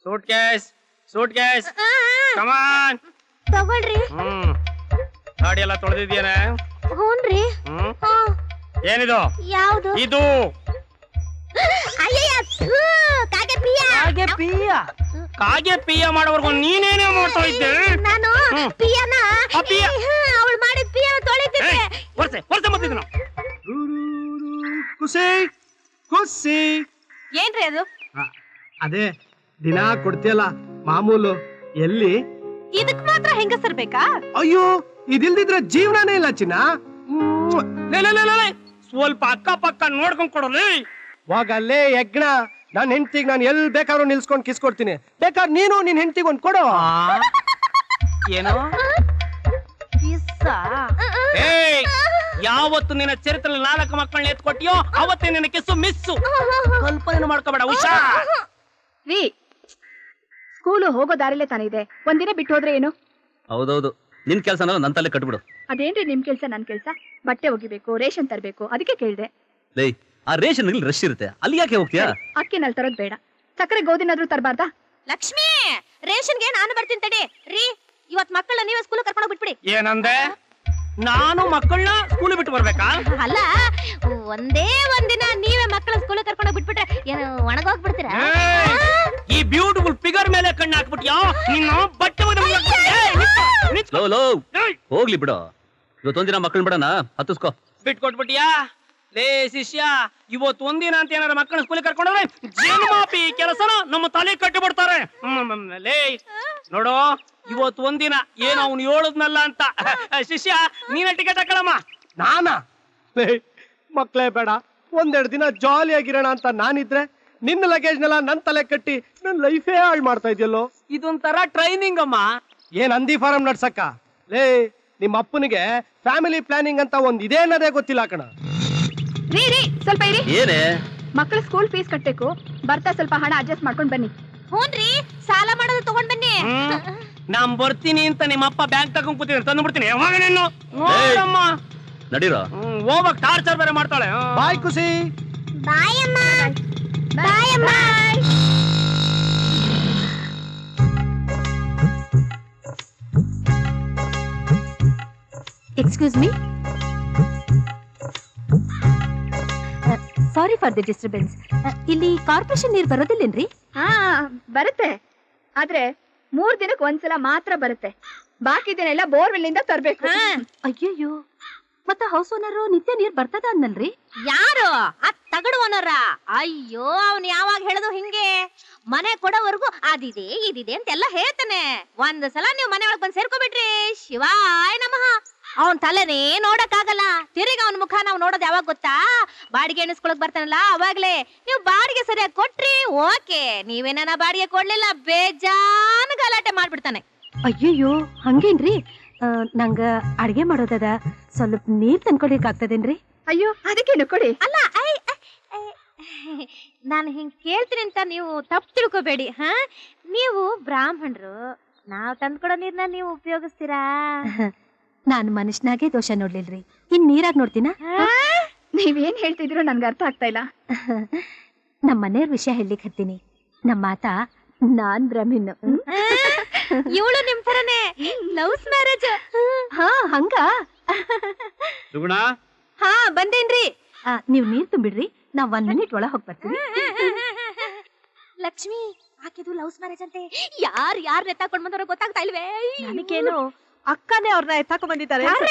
Suit case ಕಮಾನ್ ತಗೊಳ್ರಿ. ಗಾಡಿ ಎಲ್ಲ ತೊಳೆದಿದ್ಯಾನೆ? ಹೂನ್ರಿ. ಏನಿದು? ಯಾವುದು? ಇದು ಕಾಗೆ ಪಿಯ ಮಾಡೋವರೆಗೂ ನೀನೇನೇ ಮಾಡ್ತಾ ಇದ್ದೆ? ನಾನು ಪಿಯನ ಅವಳು ಮಾಡಿದ ಪಿಯ ತೊಳಿತಿದ್ದೆ. ವರ್ಷ ಮತ್ತಿದ್ನ ಖುಷಿ ಖುಷಿ ಏನ್ರಿ ಅದು? ಅದೇ ದಿನ ಕೊಡ್ತೀಯಲ್ಲ ಮಾಮೂಲು. ಎಲ್ಲಿ ಇದಕ್ ಮಾತ್ರ ಹೆಂಗಸರ್ ಬೇಕಾ? ಅಯ್ಯೋ ಇದಿಲ್ದಿದ್ರೆ ಜೀವನನೇ ಇಲ್ಲ ಚಿನ್ನ. ಸ್ವಲ್ಪ ಅಕ್ಕ ಪಕ್ಕ ನೋಡ್ಕೊಂಡ್ ಕೊಡಲಿ. ಹೋಗಲ್ಲೇ ಯಜ್ಞ. ನನ್ ಹೆಂಡತಿಗೆ ನಾನು ಎಲ್ ಬೇಕಾದ್ರೂ ನಿಲ್ಸ್ಕೊಂಡ್ ಕಿಸ್ಕೊಡ್ತೀನಿ. ಬೇಕಾದ್ರೆ ನೀನು ನಿನ್ ಹೆಂಡತಿಗೆ ಒಂದ್ ಕೊಡು. ಏನೋ ಯಾವತ್ತು ನಿನ್ನ ಚರಿತ್ರೆ 4 ಮಕ್ಕಳನ್ನ ಎತ್ಕೊಟ್ಟಿಯೋ ಅವತ್ತೇ ನಿನ್ನ ಕಿಸ್ಸು ಮಿಸ್ಸು. ಕಲ್ಪನೆ ಮಾಡ್ಕೋಬೇಡ ಉಷಾ. ರೀ, ಸ್ಕೂಲು ಹೋಗೋ ದಾರಿಲೇ ತಾನೇ ಇದೆ. ಒಂದಿನ ಬಿಟ್ಟು ಹೋದ್ರೆ ಏನು? ಹೌದೌದು, ನಿನ್ ಕೆಲ್ಸನ ನನ್ ತಲೆ ಕಟ್ಬಿಡು. ಅದೇನ್ರಿ ನಿಮ್ ಕೆಲ್ಸ ನನ್ ಕೆಲ್ಸ? ಬಟ್ಟೆ ಒಗಿಬೇಕು, ರೇಷನ್ ತರಬೇಕು, ಅದಕ್ಕೆ ಕೇಳ್ದೆ. ಲೇ, ಆ ರೇಷನ್ ರಶ್ ಇರುತ್ತೆ, ಅಲ್ಲಿ ಯಾಕೆ ಹೋಗ್ತೀಯಾ? ಅಕ್ಕಿನಲ್ಲಿ ತರೋದ್ ಬೇಡ, ಸಕ್ಕರೆ ಗೋಧಿನಾದ್ರೂ ತರಬಾರ್ದಾ? ಲಕ್ಷ್ಮಿ, ರೇಷನ್ಗೆ ನಾನು ಬರ್ತೀನಿ ತಡಿ. ರೀ, ಇವತ್ ಮಕ್ಕಳನ್ನ ನೀವೇ ಸ್ಕೂಲ್ ಕರ್ಕೊಂಡು ಬಿಟ್ಬಿಡಿ. ಏನಂದೆ? ನಾನು ಮಕ್ಕಳನ್ನ ಸ್ಕೂಲ್ ಬಿಟ್ಟು ಬರ್ಬೇಕಾ? ಅಲ್ಲ, ಒಂದೇ ಒಂದಿನ ನೀವೇ ಮಕ್ಕಳ ಸ್ಕೂಲ್ ಕರ್ಕೊಂಡು ಬಿಟ್ಬಿಟ್ರೆ ಏನು ಒಣಗೋಗ್ಬಿಡ್ತೀರಾ? ಈ ಬ್ಯೂಟಿಫುಲ್ ಫಿಗರ್ ಮೇಲೆ ಕಣ್ಣು ಹಾಕ್ಬಿಟ್ಯಾ? ನಿನ್ನ ಬಟ್ಟೆ ಹೋಗ್ಲಿ ಬಿಡು, ಇವತ್ತೊಂದಿನ ಮಕ್ಕಳನ್ನ ಬಿಡೋಣ, ಹತ್ತಿಸ್ಕೋ. ಬಿಟ್ಕೊಟ್ಬಿಟ್ಯಾ? ಲೇ ಶಿಷ್ಯ, ಇವತ್ತು ಒಂದಿನ ಅಂತ ಏನಾರ ಮಕ್ಕಳ ಸ್ಕೂಲ್ ಕರ್ಕೊಂಡ್ರೆ ಜನ್ಮಾಪಿ ಕೆಲಸನ ನಮ್ಮ ತಲೆ ಕಟ್ಟಿ ಬಿಡ್ತಾರೆ. ಲೇ ನೋಡು, ಇವತ್ತು ಒಂದಿನ ಏನೋ ಅವ್ನು ಹೇಳದ್ನಲ್ಲ ಅಂತ. ಶಿಷ್ಯ, ನೀನ ಟಿಕೆಟ್ ಹಾಕಳಮ್ಮ. ನಾನಾ? ಮಕ್ಳೇ ಬೇಡ, ಒಂದೆರಡು ದಿನ ಜಾಲಿಯಾಗಿರೋಣ ಅಂತ ನಾನಿದ್ರೆ ನಿನ್ನ ಲಗೇಜ್ನೆಲ್ಲ ನನ್ ತಲೆ ಕಟ್ಟಿ ನನ್ ಲೈಫೇ ಹಾಳು ಮಾಡ್ತಾ ಇದೆಯಲ್ಲೋ. ಇದೊಂಥರ ಟ್ರೈನಿಂಗ್ ಅಮ್ಮ. ಏನ್ ಅಂದಿ ಫಾರಂ ನಡ್ಸಕ್ಕ? ಲೇ, ನಿಮ್ಮ ಅಪ್ಪನಿಗೆ ಫ್ಯಾಮಿಲಿ ಪ್ಲಾನಿಂಗ್ ಅಂತ ಒಂದ್ ಇದೆ ಅನ್ನೋದೇ ಗೊತ್ತಿಲ್ಲ ಕಣ. ರೀ ರೀ, ಸ್ವಲ್ಪ ಇರಿ. ಏನೇ? ಮಕ್ಕಳ ಸ್ಕೂಲ್ ಫೀಸ್ ಕಟ್ಟಬೇಕು, ಬರ್ತಾ ಸ್ವಲ್ಪ ಹಣ ಅಡ್ಜಸ್ಟ್ ಮಾಡ್ಕೊಂಡ್ ಬನ್ನಿ. ಹೂನ್ರಿ, ಸಾಲ ಮಾಡೋದು ತಗೊಂಡ್ ಬನ್ನಿ. ನಾನ್ ಬರ್ತೀನಿ ಅಂತ ನಿಮ್ಮ ಅಪ್ಪ ಬ್ಯಾಂಕ್ ತಗೊಂಡ್ ಕೂತಿದ್ರೆ ತಂದು ಬಿಡ್ತೀನಿ. ಯಾವಾಗ ನೀನು ನೋಡಮ್ಮ ನಡೀರೋ, ಹೋಗ್ಬೇಕು, ಟಾರ್ಚರ್ ಬೇರೆ ಮಾಡ್ತಾಳೆ. ಬಾಯ್ ಖುಷಿ. ಬಾಯ್ ಅಮ್ಮ. ಬಾಯ್ ಅಮ್ಮ. Excuse me, sorry for the disturbance. ಇಲ್ಲಿ ಕಾರ್ಪೊರೇಷನ್ ನೀರು ಬರೋದಿಲ್ಲೇನ್ರಿ? ಹಾ, ಬರುತ್ತೆ, ಆದ್ರೆ 3 ದಿನಕ್ಕೆ ಒಂದ್ಸಲ ಮಾತ್ರ ಬರುತ್ತೆ. ಬಾಕಿ ದಿನ ಎಲ್ಲ ಬೋರ್ವೆಲ್ ನಿಂದ ತರಬೇಕು. ಅಯ್ಯಯ್ಯೋ, ಮತ್ತ ಹೌಸ್ ಓನರ್ ನಿತ್ಯ ನೀರ್ ಬರ್ತದ ಅನ್ನಲ್ರಿ? ಯಾರು ಆ ತಗಡು ಓನರ? ಅಯ್ಯೋ, ಅವ್ನು ಯಾವಾಗ ಹೇಳೋದು ಹಿಂಗೆ, ಮನೆ ಕೊಡೋವರೆಗೂ ಅದಿದೆ ಇದಿದೆ ಅಂತೆಲ್ಲ ಹೇಳ್ತಾನೆ. ಒಂದ್ ಸಲ ನೀವು ಮನೆ ಒಳಗ್ ಬಂದ್ ಸೇರ್ಕೊಬಿಟ್ರಿ, ಶಿವಾಯ ನಮಃ, ಅವನ್ ತಲೆನೇ ನೋಡಕ್ಕಾಗಲ್ಲ. ತಿರುಗಿ ಅವನ್ ಮುಖ ನಾವ್ ನೋಡೋದ್ ಯಾವಾಗ ಗೊತ್ತಾ? ಬಾಡಿಗೆ ಎಣಿಸ್ಕೊಳಕ್ ಬರ್ತಾನಲ್ಲ ಅವಾಗ್ಲೇ. ನೀವು ಬಾಡಿಗೆ ಸರಿಯಾಗಿ ಕೊಟ್ರಿ ಓಕೆ, ನೀವೇನ ಬಾಡಿಗೆ ಕೊಡ್ಲಿಲ್ಲ ಬೇಜಾನ್ ಗಲಾಟೆ ಮಾಡ್ಬಿಡ್ತಾನೆ. ಅಯ್ಯಯ್ಯೋ, ಹಂಗೇನ್ರಿ? ನಂಗ ಅಡ್ಗೆ ಮಾಡೋದದ, ಸ್ವಲ್ಪ ನೀರ್ ತಂದ್ಕೊಳಿಕ್ ಆಗ್ತದೇನ್ರಿ? ಅಯ್ಯೋ, ಅದಕ್ಕೇನು ಕೊಡಿ. ಅಲ್ಲ, ನಾನು ಹಿಂಗ್ ಕೇಳ್ತೀನಿ ಅಂತ ನೀವು ತಪ್ಪು ತಿಳ್ಕೊಬೇಡಿ. ನೀವು ಬ್ರಾಹ್ಮಣರು, ನಾವ್ ತಂದ್ಕೊಡೋ ನೀರ್ನ ನೀವು ಉಪಯೋಗಿಸ್ತೀರಾ? ನಾನು ಮನುಷ್ಯನಾಗೆ ದೋಷ ನೋಡ್ಲಿಲ್ರಿ, ಇನ್ ನೀರಾಗ್ ನೋಡ್ತೀನ? ನೀವೇನ್ ಹೇಳ್ತಿದ್ರು ನನ್ಗೆ ಅರ್ಥ ಆಗ್ತಾ ಇಲ್ಲ. ನಮ್ಮ ಮನೆಯವ್ರ ವಿಷಯ ಹೇಳಿಕ್ ಹತ್ತೀನಿ. ನಮ್ಮ ಮಾತ ನಾನ್ ಬ್ರಾಹ್ಮಣ. ಇವಳು ನಿಮ್ ತರನೇ ಲವ್ಸ್ ಮ್ಯಾರೇಜ್. ಹಾ, ಹಂಗ? ಸುಗುಣ, ಹಾ ಬಂದೇನ್ರಿ. ನೀವ್ ನೀರ್ ತುಂಬಿಡ್ರಿ, ನಾವ್ 1 ಮಿನಿಟ್ ಒಳಗ್ ಹೋಗ್ ಬರ್ತೀವಿ. ಲಕ್ಷ್ಮಿ, ಆಕೆದು ಲವ್ಸ್ ಮ್ಯಾರೇಜ್ ಅಂತೆ. ಯಾರ್ ಎತ್ತಾಕೊಂಡ್ ಬಂದವ್ರ ಗೊತ್ತಾಗ್ತಾ ಇಲ್ವೇ? ನನಗೇನು, ಅಕ್ಕನೇ ಅವ್ರನ್ನ ಎತ್ತಾಕೊಂಡ್ ಬಂದಿದ್ದಾರೆ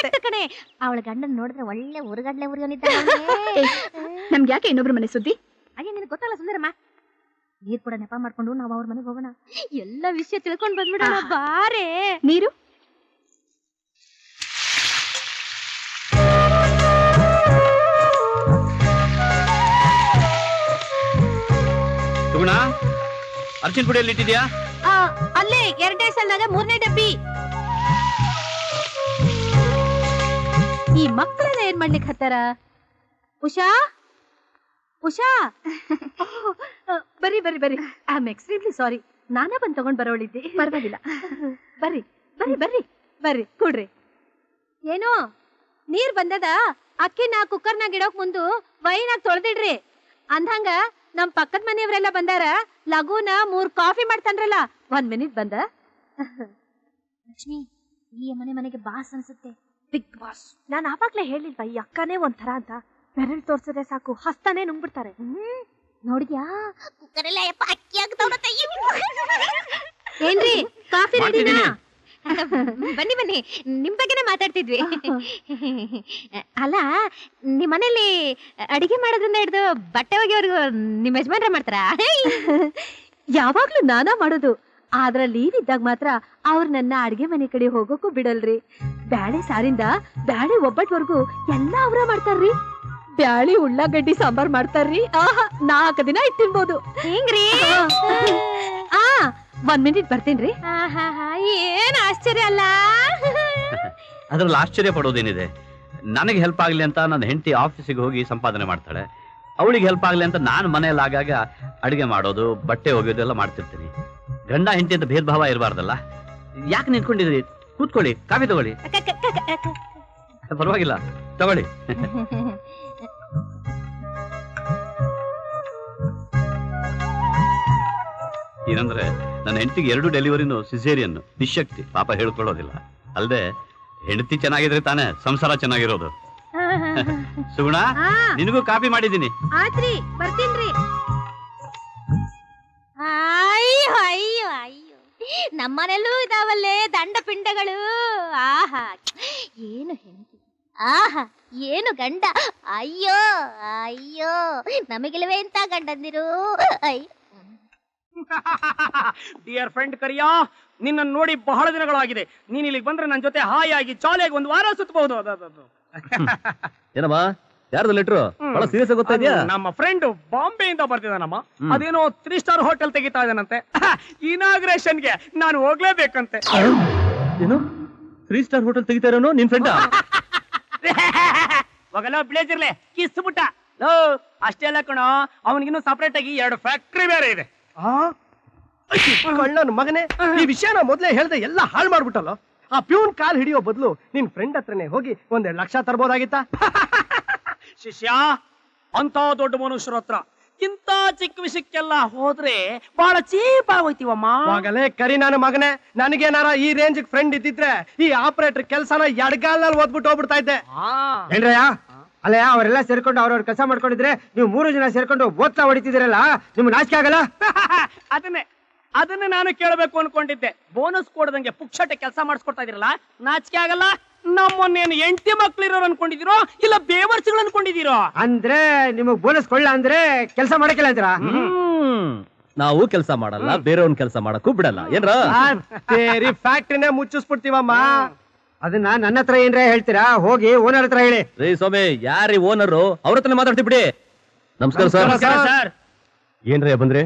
ಕಣೆ. ಅವಳ ಗಂಡನ್ ನೋಡಿದ್ರೆ ಒಳ್ಳೆ ಉರುಗಡ್ಲೆ ಉರಿಯೋನಿದ್ದಾನೆ. ನಮ್ಗೆ ಯಾಕೆ ಇನ್ನೊಬ್ರು ಮನೆ ಸುದ್ದಿ? ಅಯ್ಯ, ನಿನಗೆ ಗೊತ್ತಲ್ಲ ಸುಂದರಮ್ಮ, ನೀರ್ ಕೂಡ ನೆಪ ಮಾಡ್ಕೊಂಡು ನಾವ್ ಅವ್ರ ಮನೆಗೆ ಹೋಗೋಣ, ಎಲ್ಲ ವಿಷಯ ತಿಳ್ಕೊಂಡ್ ಬಂದ್ಬಿಡೋಣ. ಬಾರೆ ನೀರು. ಸುಗುಣ, ಅರ್ಚಿನ್ ಪುಡಿಯಲ್ಲಿ ಇಟ್ಟಿದ್ಯಾ? ಅಲ್ಲೇ 2ನೇ ಸಾಲ್ನಾಗ 3ನೇ ಡಬ್ಬಿ. ಈ ಮಕ್ಕಳೆಲ್ಲ ಏನ್ ಮಾಡ್ಲಿಕ್ಕೆ ಹತ್ತಾರ? ಉಷಾ, ಉಷಾ, ಬರ್ರಿ ಬರ್ರಿ ಬರ್ರಿ. ಐ ಆಮ್ ಎಕ್ಸ್ಟ್ರೀಮ್ಲಿ ಸಾರಿ, ನಾನಾ ಬಂದ್ ತಗೊಂಡ್ ಬರೋಳಿದ್ದೆ. ಪರವಾಗಿಲ್ಲ, ಬರ್ರಿ ಬರ್ರಿ ಬರ್ರಿ ಬರ್ರಿ, ಕೂಡ್ರಿ. ಏನು ನೀರ್ ಬಂದದ? ಅಕ್ಕಿನ ಕುಕ್ಕರ್ನಾಗ ಇಡೋಕ್ ಮುಂದು ವೈನಾಗ ತೊಳೆದಿಡ್ರಿ. ಅಂದಂಗ ನಮ್ ಪಕ್ಕದ ಮನೆಯವರೆಲ್ಲ ಬಂದಾರ. ಲಘುನ 3 ಕಾಫಿ ಮಾಡ್ತಾನ್ರಲ್ಲ. 1 ಮಿನಿಟ್ ಬಂದ. ಲಕ್ಷ್ಮಿ, ಈ ಮನೆಗೆ ಬಾಸ್ ಅನ್ಸುತ್ತೆ. Big boss. ನಾನ್ ಆವಾಗ್ಲೇ ಹೇಳಿಲ್ವಾ ಈ ಅಕ್ಕನೇ ಒಂಥರ ಅಂತ. ಬೆರಳು ತೋರ್ಸದೆ ಸಾಕು, ಹಸ್ತಾನೆ ನುಂಗ್ಬಿಡ್ತಾರೆ. ನೋಡಿದ್ಯಾ? ಕುಕ್ಕರೆಲ್ಲ ಅಕ್ಕಿ ಆಗ್ತಾವ್ರತ್ತ. ಏನ್ರಿ, ಕಾಫಿ ರೆಡಿನಾ? ಬನ್ನಿ ಬನ್ನಿ, ನಿಮ್ ಬಗ್ಗೆನೇ ಮಾತಾಡ್ತಿದ್ವಿ. ಅಲ್ಲ, ನಿಮ್ ಮನೇಲಿ ಅಡಿಗೆ ಮಾಡೋದ್ರಿಂದ ಹಿಡಿದು ಬಟ್ಟೆ ಒಗೆಯವರೆಗೂ ನಿಮ್ ಯಜಮಾನ್ರ ಮಾಡ್ತಾರ? ಯಾವಾಗ್ಲೂ ನಾನಾ ಮಾಡೋದು. ಆದ್ರ ಲೀವ್ ಇದ್ದಾಗ ಮಾತ್ರ ಅವ್ರ ನನ್ನ ಅಡ್ಗೆ ಮನೆ ಕಡೆ ಹೋಗೋಕು ಬಿಡಲ್ರಿ. ಬ್ಯಾಳೆ ಸಾರಿಂದ ಬ್ಯಾಳೆ ಒಬ್ಬಟ್ವರ್ಗು ಎಲ್ಲಾ ಅವ್ರ ಮಾಡ್ತಾರ್ರಿ. ಬ್ಯಾಳಿ ಉಳ್ಳಾಗಡ್ಡಿ ಸಾಂಬಾರ್ ಮಾಡ್ತಾರ್ರಿ. 4 ದಿನ ಇಟ್ಟಿರ್ಬೋದು. ಹಿಂಗ್ರಿ? 1 ಮಿನಿಟ್ ಬರ್ತೀನ್ರಿ. ಏನ್ ಆಶ್ಚರ್ಯ ಅಲ್ಲ. ಅದ್ರಲ್ಲಿ ಆಶ್ಚರ್ಯ ಪಡೋದೇನಿದೆ? ನನಗೆ ಹೆಲ್ಪ್ ಆಗ್ಲಿ ಅಂತ ನನ್ನ ಹೆಂಡತಿ ಆಫೀಸಿಗೆ ಹೋಗಿ ಸಂಪಾದನೆ ಮಾಡ್ತಾಳೆ. ಅವಳಿಗೆ ಹೆಲ್ಪ್ ಆಗ್ಲಿ ಅಂತ ನಾನು ಮನೆಯಲ್ಲಿ ಆಗಾಗ ಅಡಿಗೆ ಮಾಡೋದು, ಬಟ್ಟೆ ಒಗೆಯೋದು ಎಲ್ಲ ಮಾಡ್ತಿರ್ತೀನಿ. ಗಂಡ ಹೆಂಡತಿ ಅಂತ ಭೇದ ಭಾವ ಇರಬಾರ್ದಲ್ಲ. ಯಾಕೆ ನಿಂತ್ಕೊಂಡಿದ್ರಿ? ಕೂತ್ಕೊಳ್ಳಿ, ಕಾಫಿ ತಗೊಳ್ಳಿ. ಪರವಾಗಿಲ್ಲ, ತಗೊಳ್ಳಿ. ಏನಂದ್ರೆ ನನ್ನ ಹೆಂಡತಿಗೆ 2 ಡೆಲಿವರಿನೂ ಸಿಸೇರಿಯನ್, ನಿಶಕ್ತಿ, ಪಾಪ ಹೇಳ್ಕೊಳ್ಳೋದಿಲ್ಲ. ಅಲ್ದೆ ಹೆಂಡತಿ ಚೆನ್ನಾಗಿದ್ರೆ ತಾನೇ ಸಂಸಾರ ಚೆನ್ನಾಗಿರೋದು. ಸುಗುಣ, ನಿನಗೂ ಕಾಫಿ ಮಾಡಿದ್ದೀನಿ. ಆತ್ರಿ, ಬರ್ತೀನ್ರಿ. ಅಯ್ಯೋ ಅಯ್ಯೋ ಅಯ್ಯೋ, ನಮ್ಮನೆಲ್ಲೂ ಇದಾವಲ್ಲೇ ದಂಡ ಪಿಂಡಗಳು. ಆಹಾ, ಏನು ಹೆಂಡತಿ, ಆಹಾ ಏನು ಗಂಡ. ಅಯ್ಯೋ ಅಯ್ಯೋ, ನಮಗಿಲ್ವೇ ಅಂತ ಗಂಡಂದಿರು. ಅಯ್ಯೋ. ಡಿಯರ್ ಫ್ರೆಂಡ್ ಕರಿಯಾ, ನಿನ್ನ ನೋಡಿ ಬಹಳ ದಿನಗಳಾಗಿದೆ. ನೀನ್ ಇಲ್ಲಿಗೆ ಬಂದ್ರೆ ನನ್ನ ಜೊತೆ ಹಾಯಾಗಿ ಜಾಲಿಯಾಗಿ 1 ವಾರ ಸುತ್ತಬಹುದು. ಏನಮ್ಮ, ಯಾರ್ದು ಲೆಟ್ರು? ಬಹಳ ಸೀರಿಯಸ್ ಆಗಿ ಗೊತ್ತಾ ಇದೆಯಾ? ನಮ್ಮ ಫ್ರೆಂಡ್ ಬಾಂಬೆಯಿಂದ ಬರ್ತಿದ್ದಾನಮ್ಮ. ಅದೇನೋ 3 ಸ್ಟಾರ್ ಹೋಟೆಲ್ ತೆಗಿತಾ ಇದ್ದಾನಂತೆ. ಇನಾಗ್ರೇಷನ್ಗೆ ನಾನು ಹೋಗ್ಲೇಬೇಕಂತೆ. ಏನು 3 ಸ್ಟಾರ್ ಹೋಟೆಲ್ ತೆಗಿತಾ ಇರೋನು ನಿನ್ ಫ್ರೆಂಡ್? ಹೋಗಲ್ಲ, ಬ್ಲೇಜರ್ಲೆ ಕಿಸ್ಬಿಟ್ಟ. ಅಷ್ಟೇ ಅಲ್ಲ ಕಣೋ, ಅವನಿಗಿನ್ನೂ ಸಪರೇಟ್ ಆಗಿ 2 ಫ್ಯಾಕ್ಟ್ರಿ ಬೇರೆ ಇದೆ. ಕಳ್ಳನ ಮಗನೇ, ಈ ವಿಷಯನ ಮೊದ್ಲೇ ಹೇಳ್ದೆ ಎಲ್ಲ ಹಾಳು ಮಾಡ್ಬಿಟ್ಟಲ್ಲ. ಆ ಪ್ಯೂನ್ ಕಾಲ್ ಹಿಡಿಯೋ ಬದಲು ನಿನ್ ಫ್ರೆಂಡ್ ಹತ್ರನೇ ಹೋಗಿ 1-2 ಲಕ್ಷ ತರ್ಬೋದಾಗಿತ್ತ. ಶಿಷ್ಯ, ಅಂತ ದೊಡ್ಡ ಮನುಷ್ಯರ ಹತ್ರ ಇಂತ ಚಿಕ್ಕ ವಿಷಯಕ್ಕೆಲ್ಲ ಹೋದ್ರೆ ಬಹಳ ಚೀಪ್ ಆಗೋಯ್ತೀವಮ್ಮ. ಆಗಲೇ ಕರಿ ನನ್ನ ಮಗನೇ, ನನಗೇನಾರ ಈ ರೇಂಜ್ ಫ್ರೆಂಡ್ ಇದ್ದಿದ್ರೆ ಈ ಆಪರೇಟರ್ ಕೆಲ್ಸನ ಎಡಗಾಲ್ನಲ್ಲಿ ಓದ್ಬಿಟ್ಟು ಹೋಗ್ಬಿಡ್ತಾ ಇದ್ದೆ. ಏನ್ರಯ್ಯ, ಅಲ್ಲ ಅವರೆಲ್ಲ ಸೇರ್ಕೊಂಡು ಅವ್ರವ್ರ ಕೆಲಸ ಮಾಡ್ಕೊಂಡಿದ್ರೆ ನೀವು 3 ಜನ ಸೇರ್ಕೊಂಡು ಓದ್ತಾ ಹೊಡಿತಿದ್ದೀರಲ್ಲ, ನಿಮ್ಗೆ ನಾಚಿಕೆ ಆಗಲ್ಲ? ಅದನ್ನೇ ನಾನು ಕೇಳಬೇಕು ಅನ್ಕೊಂಡಿದ್ದೆ. ಬೋನಸ್ ಕೊಡದಂಗೆ ಪುಕ್ಷಟೆ ಕೆಲಸ ಮಾಡಿಸ್ಕೊಡ್ತಾ ಇದೀರಲ್ಲ, ನಾಚಿಕೆ ಆಗಲ್ಲ? ನಮ್ಮನ್ನೇನು 8 ಮಕ್ಳಿರೋರು ಅನ್ಕೊಂಡಿದ್ದೀರೋ ಇಲ್ಲ ಬೇವರ್ಸಿಗಳು ಅನ್ಕೊಂಡಿದ್ದೀರೋ? ಅಂದ್ರೆ ನಿಮಗ್ ಬೋನಸ್ ಕೊಳ್ಳ ಅಂದ್ರೆ ಕೆಲಸ ಮಾಡಕ್ಕಿಲ್ಲ ಅಂತೀರಾ? ನಾವು ಕೆಲಸ ಮಾಡಲ್ಲ, ಬೇರೆಯವ್ನ ಕೆಲಸ ಮಾಡಕ್ಕೂ ಬಿಡಲ್ಲ. ಏನ್ರ ಫ್ಯಾಕ್ಟ್ರಿನೇ ಮುಚ್ಚಿಸ್ಬಿಡ್ತೀವಮ್ಮ. ಅದನ್ನ ನನ್ನ ಹತ್ರ ಏನ್ರ ಹೇಳ್ತೀರಾ? ಹೋಗಿ ಓನರ್ ಹತ್ರ ಹೇಳಿ. ರೇ ಸ್ವಾಮಿ, ಯಾರಿ ಓನರು? ಅವ್ರ ಹತ್ರ ಮಾತಾಡ್ತಿ ಬಿಡಿ. ನಮಸ್ಕಾರ ಸರ್. ಏನ್ರಯ್ಯ ಬಂದ್ರಿ?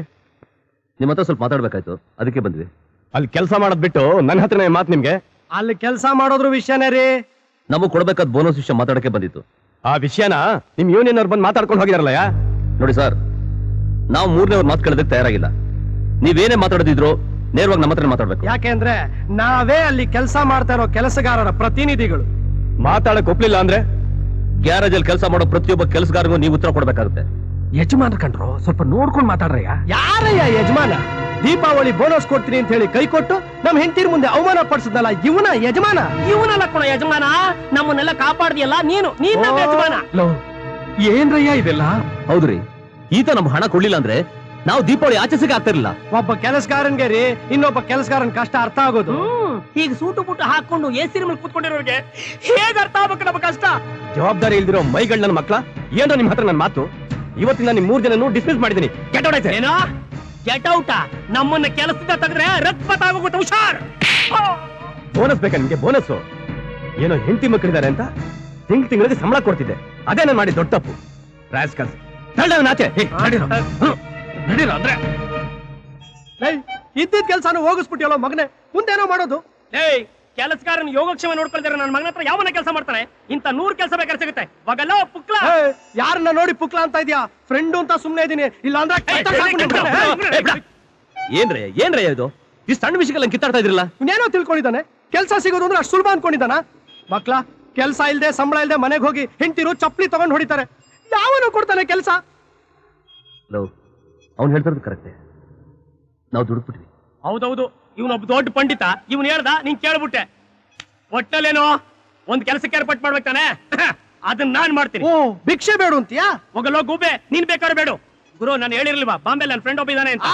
ನಿಮ್ಮ ಹತ್ರ ಸ್ವಲ್ಪ ಮಾತಾಡ್ಬೇಕಾಯ್ತು, ಅದಕ್ಕೆ ಬಂದ್ವಿ. ಅಲ್ಲಿ ಕೆಲಸ ಮಾಡೋದ್ ಬಿಟ್ಟು ನನ್ನ ಹತ್ರನೇ ಮಾತು ನಿಮ್ಗೆ? ಅಲ್ಲಿ ಕೆಲಸ ಮಾಡೋದ್ರ ವಿಷಯನೇ ರೀ. ನಮಗ್ ಕೊಡ್ಬೇಕಾದ ಬೋನಸ್ ವಿಷಯ ಮಾತಾಡಕ್ಕೆ ಬಂದಿತ್ತು. ಆ ವಿಷಯನ ನಿಮ್ ಯೂನಿಯನ್ ಅವ್ರು ಬಂದು ಮಾತಾಡ್ಕೊಂಡು ಹೋಗಿದಾರಲ್ಲ. ನೋಡಿ ಸರ್, ನಾವು 3ನೇ ಮಾತು ಕೇಳೋದಕ್ಕೆ ತಯಾರಾಗಿಲ್ಲ. ನೀವೇನೇ ಮಾತಾಡದಿದ್ರು ನೇರವಾಗಿ ನಮ್ಮ ಹತ್ರ ಮಾತಾಡ್ಬೇಕು. ಯಾಕೆಂದ್ರೆ ನಾವೇ ಅಲ್ಲಿ ಕೆಲಸ ಮಾಡ್ತಾ ಇರೋ ಕೆಲಸಗಾರರ ಪ್ರತಿನಿಧಿಗಳು. ಮಾತಾಡಕ್ ಒಪ್ಲಿಲ್ಲ ಅಂದ್ರೆ ಗ್ಯಾರೇಜ್ ಅಲ್ಲಿ ಕೆಲಸ ಮಾಡೋ ಪ್ರತಿಯೊಬ್ಬ ಕೆಲಸಗಾರರಿಗೂ ನೀವು ಉತ್ತರ ಕೊಡ್ಬೇಕಾಗುತ್ತೆ. ಯಜಮಾನ ಕಂಡ್ರು ಸ್ವಲ್ಪ ನೋಡ್ಕೊಂಡು ಮಾತಾಡ್ರಯ್ಯ. ಯಾರಯ್ಯ ಯಜಮಾನ? ದೀಪಾವಳಿ ಬೋನಸ್ ಕೊಡ್ತೀನಿ ಅಂತ ಹೇಳಿ ಕೈ ಕೊಟ್ಟು ನಮ್ ಹೆಂಡತಿರ ಮುಂದೆ ಅವಮಾನ ಪಡಿಸಿದ್ನಲ್ಲ, ಇವನ ಯಜಮಾನ? ಇವನಲ್ಲ ಕಣ ಯಜಮಾನ, ನಮ್ಮನ್ನೆಲ್ಲ ಕಾಪಾಡ್ದಿಯಲ್ಲ ನೀನು ಯಜಮಾನ. ಏನ್ರಯ್ಯ ಇದೆಲ್ಲ? ಹೌದ್ರಿ, ಈತ ನಮ್ ಹಣ ಕೊಡ್ಲಿಲ್ಲ ಅಂದ್ರೆ ನಾವು ದೀಪಾವಳಿ ಆಚರಿಸಕ್ಕೆ ಆಗ್ತಿರ್ಲಿಲ್ಲ. ಒಬ್ಬ ಕೆಲಸಗಾರನ್ಗೆ ರೀ ಇನ್ನೊಬ್ಬ ಕೆಲಸಗಾರನ್ ಕಷ್ಟ ಅರ್ಥ ಆಗೋದು. ಈಗ ಸೂಟು ಪುಟ್ಟು ಹಾಕೊಂಡು ಎಸಿ ಮೇಲೆ ಕೂತ್ಕೊಂಡಿರೋರಿಗೆ ಹೇಗ್ ಅರ್ಥ ಆಗ್ಬೇಕು ನಮ್ಮ ಕಷ್ಟ? ಜವಾಬ್ದಾರಿ ಇಲ್ದಿರೋ ಮೈಗಳ್ ನನ್ನ ಮಕ್ಳ, ಏನ್ರ ನಿಮ್ ಹತ್ರ ನನ್ ಮಾತು? ಇವತ್ತಿನ ನಿಮ್ 3 ಜನನು ಡಿಸ್ಮಿಸ್ ಮಾಡಿದೀನಿ. ಗೆಟ್ ಔಟ್ ಆಯ್ತು. ಏನೋ ಗೆಟ್ ಔಟ್? ನಮ್ಮನ್ನ ಕೆಲಸದಿಂದ ತೆಗೆದ್ರೆ ರಕ್ತಪಾತ ಆಗೋಗುತ್ತೆ, ಹುಷಾರ್. ಬೋನಸ್ ಬೇಕಾ ನಿಮ್ಗೆ? ಬೋನಸ್ ಏನೋ ಹೆಂಡತಿ ಮಕ್ಕಳಿದ್ದಾರೆ ಅಂತ ತಿಂಗಳಿಗೆ ಸಂಬಳ ಕೊಡ್ತಿದ್ದೆ. ಅದೇ ನಾನು ಮಾಡಿ ದೊಡ್ಡ ತಪ್ಪು. ರಾಸ್ಕಲ್ಸ್, ನಾಚೆ ನಡೀರ ಅಂದ್ರೆ ಇದ್ದಿದ್ ಕೆಲ್ಸಾನು ಹೋಗಿಸ್ಬಿಟ್ಟಿಯಲ್ಲ ಮಗನೆ, ಮುಂದೇನೋ ಮಾಡೋದು? ಏಯ್, ಕೆಲಸಗಾರನ ಯೋಗಕ್ಷೇಮ ನೋಡ್ಕೊಳ್ತಾರೆ. ನನ್ನ ಮಗನ ಹತ್ರ ಯಾವನ ಕೆಲಸ ಮಾಡ್ತಾನೆ? ಇಂತ 100 ಕೆಲಸ ಬೇಕಾದ್ರೆ ಸಿಗುತ್ತೆ. ಬಗಲ್ಲ ಪುಕ್ಲ. ಯಾರನ್ನ ನೋಡಿ ಪುಕ್ಲ ಅಂತ ಇದೆಯಾ? ಫ್ರೆಂಡು ಅಂತ ಸುಮ್ನೆ ಇದೀನಿ, ಇಲ್ಲ ಅಂದ್ರೆ ಏನ್ರೇ ಇದು? ಈ ಸಣ್ಣ ವಿಷಯಕ್ಕೆ ಕಿತ್ತಾಡ್ತಾ ಇದ್ರಲ್ಲ. ಇನ್ನೇನೋ ತಿಳ್ಕೊಂಡಿದ್ದಾನೆ. ಕೆಲ್ಸ ಸಿಗೋದು ಅಂದ್ರೆ ಅಷ್ಟು ಸುಲಭ ಅನ್ಕೊಂಡಿದ್ದಾನ? ಮಕ್ಳ, ಕೆಲ್ಸ ಇಲ್ದೆ ಸಂಬಳ ಇಲ್ದೆ ಮನೆಗೆ ಹೋಗಿ ಹೆಂಡತಿರು ಚಪ್ಪಲಿ ತಗೊಂಡ್ ಹೊಡಿತಾರೆ. ಯಾವನು ಕೊಡ್ತಾನೆ ಕೆಲ್ಸ? ಅವ್ನು ಹೇಳ್ತಿರೋದು ಕರೆಕ್ಟೇ. ನಾವು ದುಡ್ಬಿಟ್ವಿ. ಹೌದೌದು, ಇವನೊಬ್ಬ ದೊಡ್ಡ ಪಂಡಿತ. ಇವನ್ ಹೇಳ್ದ, ನೀನ್ ಕೇಳ್ಬಿಟ್ಟೆ. ಒಟ್ಟಲ್ಲೇನೋ ಒಂದ್ ಕೆಲಸಕ್ಕೆ ಏರ್ಪಾಟ್ ಮಾಡ್ಬೇಕು ತಾನೆ. ಅದನ್ನ ನಾನ್ ಮಾಡ್ತೀನಿ. ಓ, ಭಿಕ್ಷೆ ಬೇಡು ಅಂತೀಯಾ? ಹೋಗಲ್ಲೋ ಗೂಬೆ, ನೀನ್ ಬೇಕಾದ್ರೆ ಬೇಡು. ಗುರು, ನಾನು ಹೇಳಿರ್ಲಿಲ್ವಾ ಬಾಂಬೆ ನನ್ನ ಫ್ರೆಂಡ್ ಒಬ್ಬ ಇದಾನೆ ಅಂತ?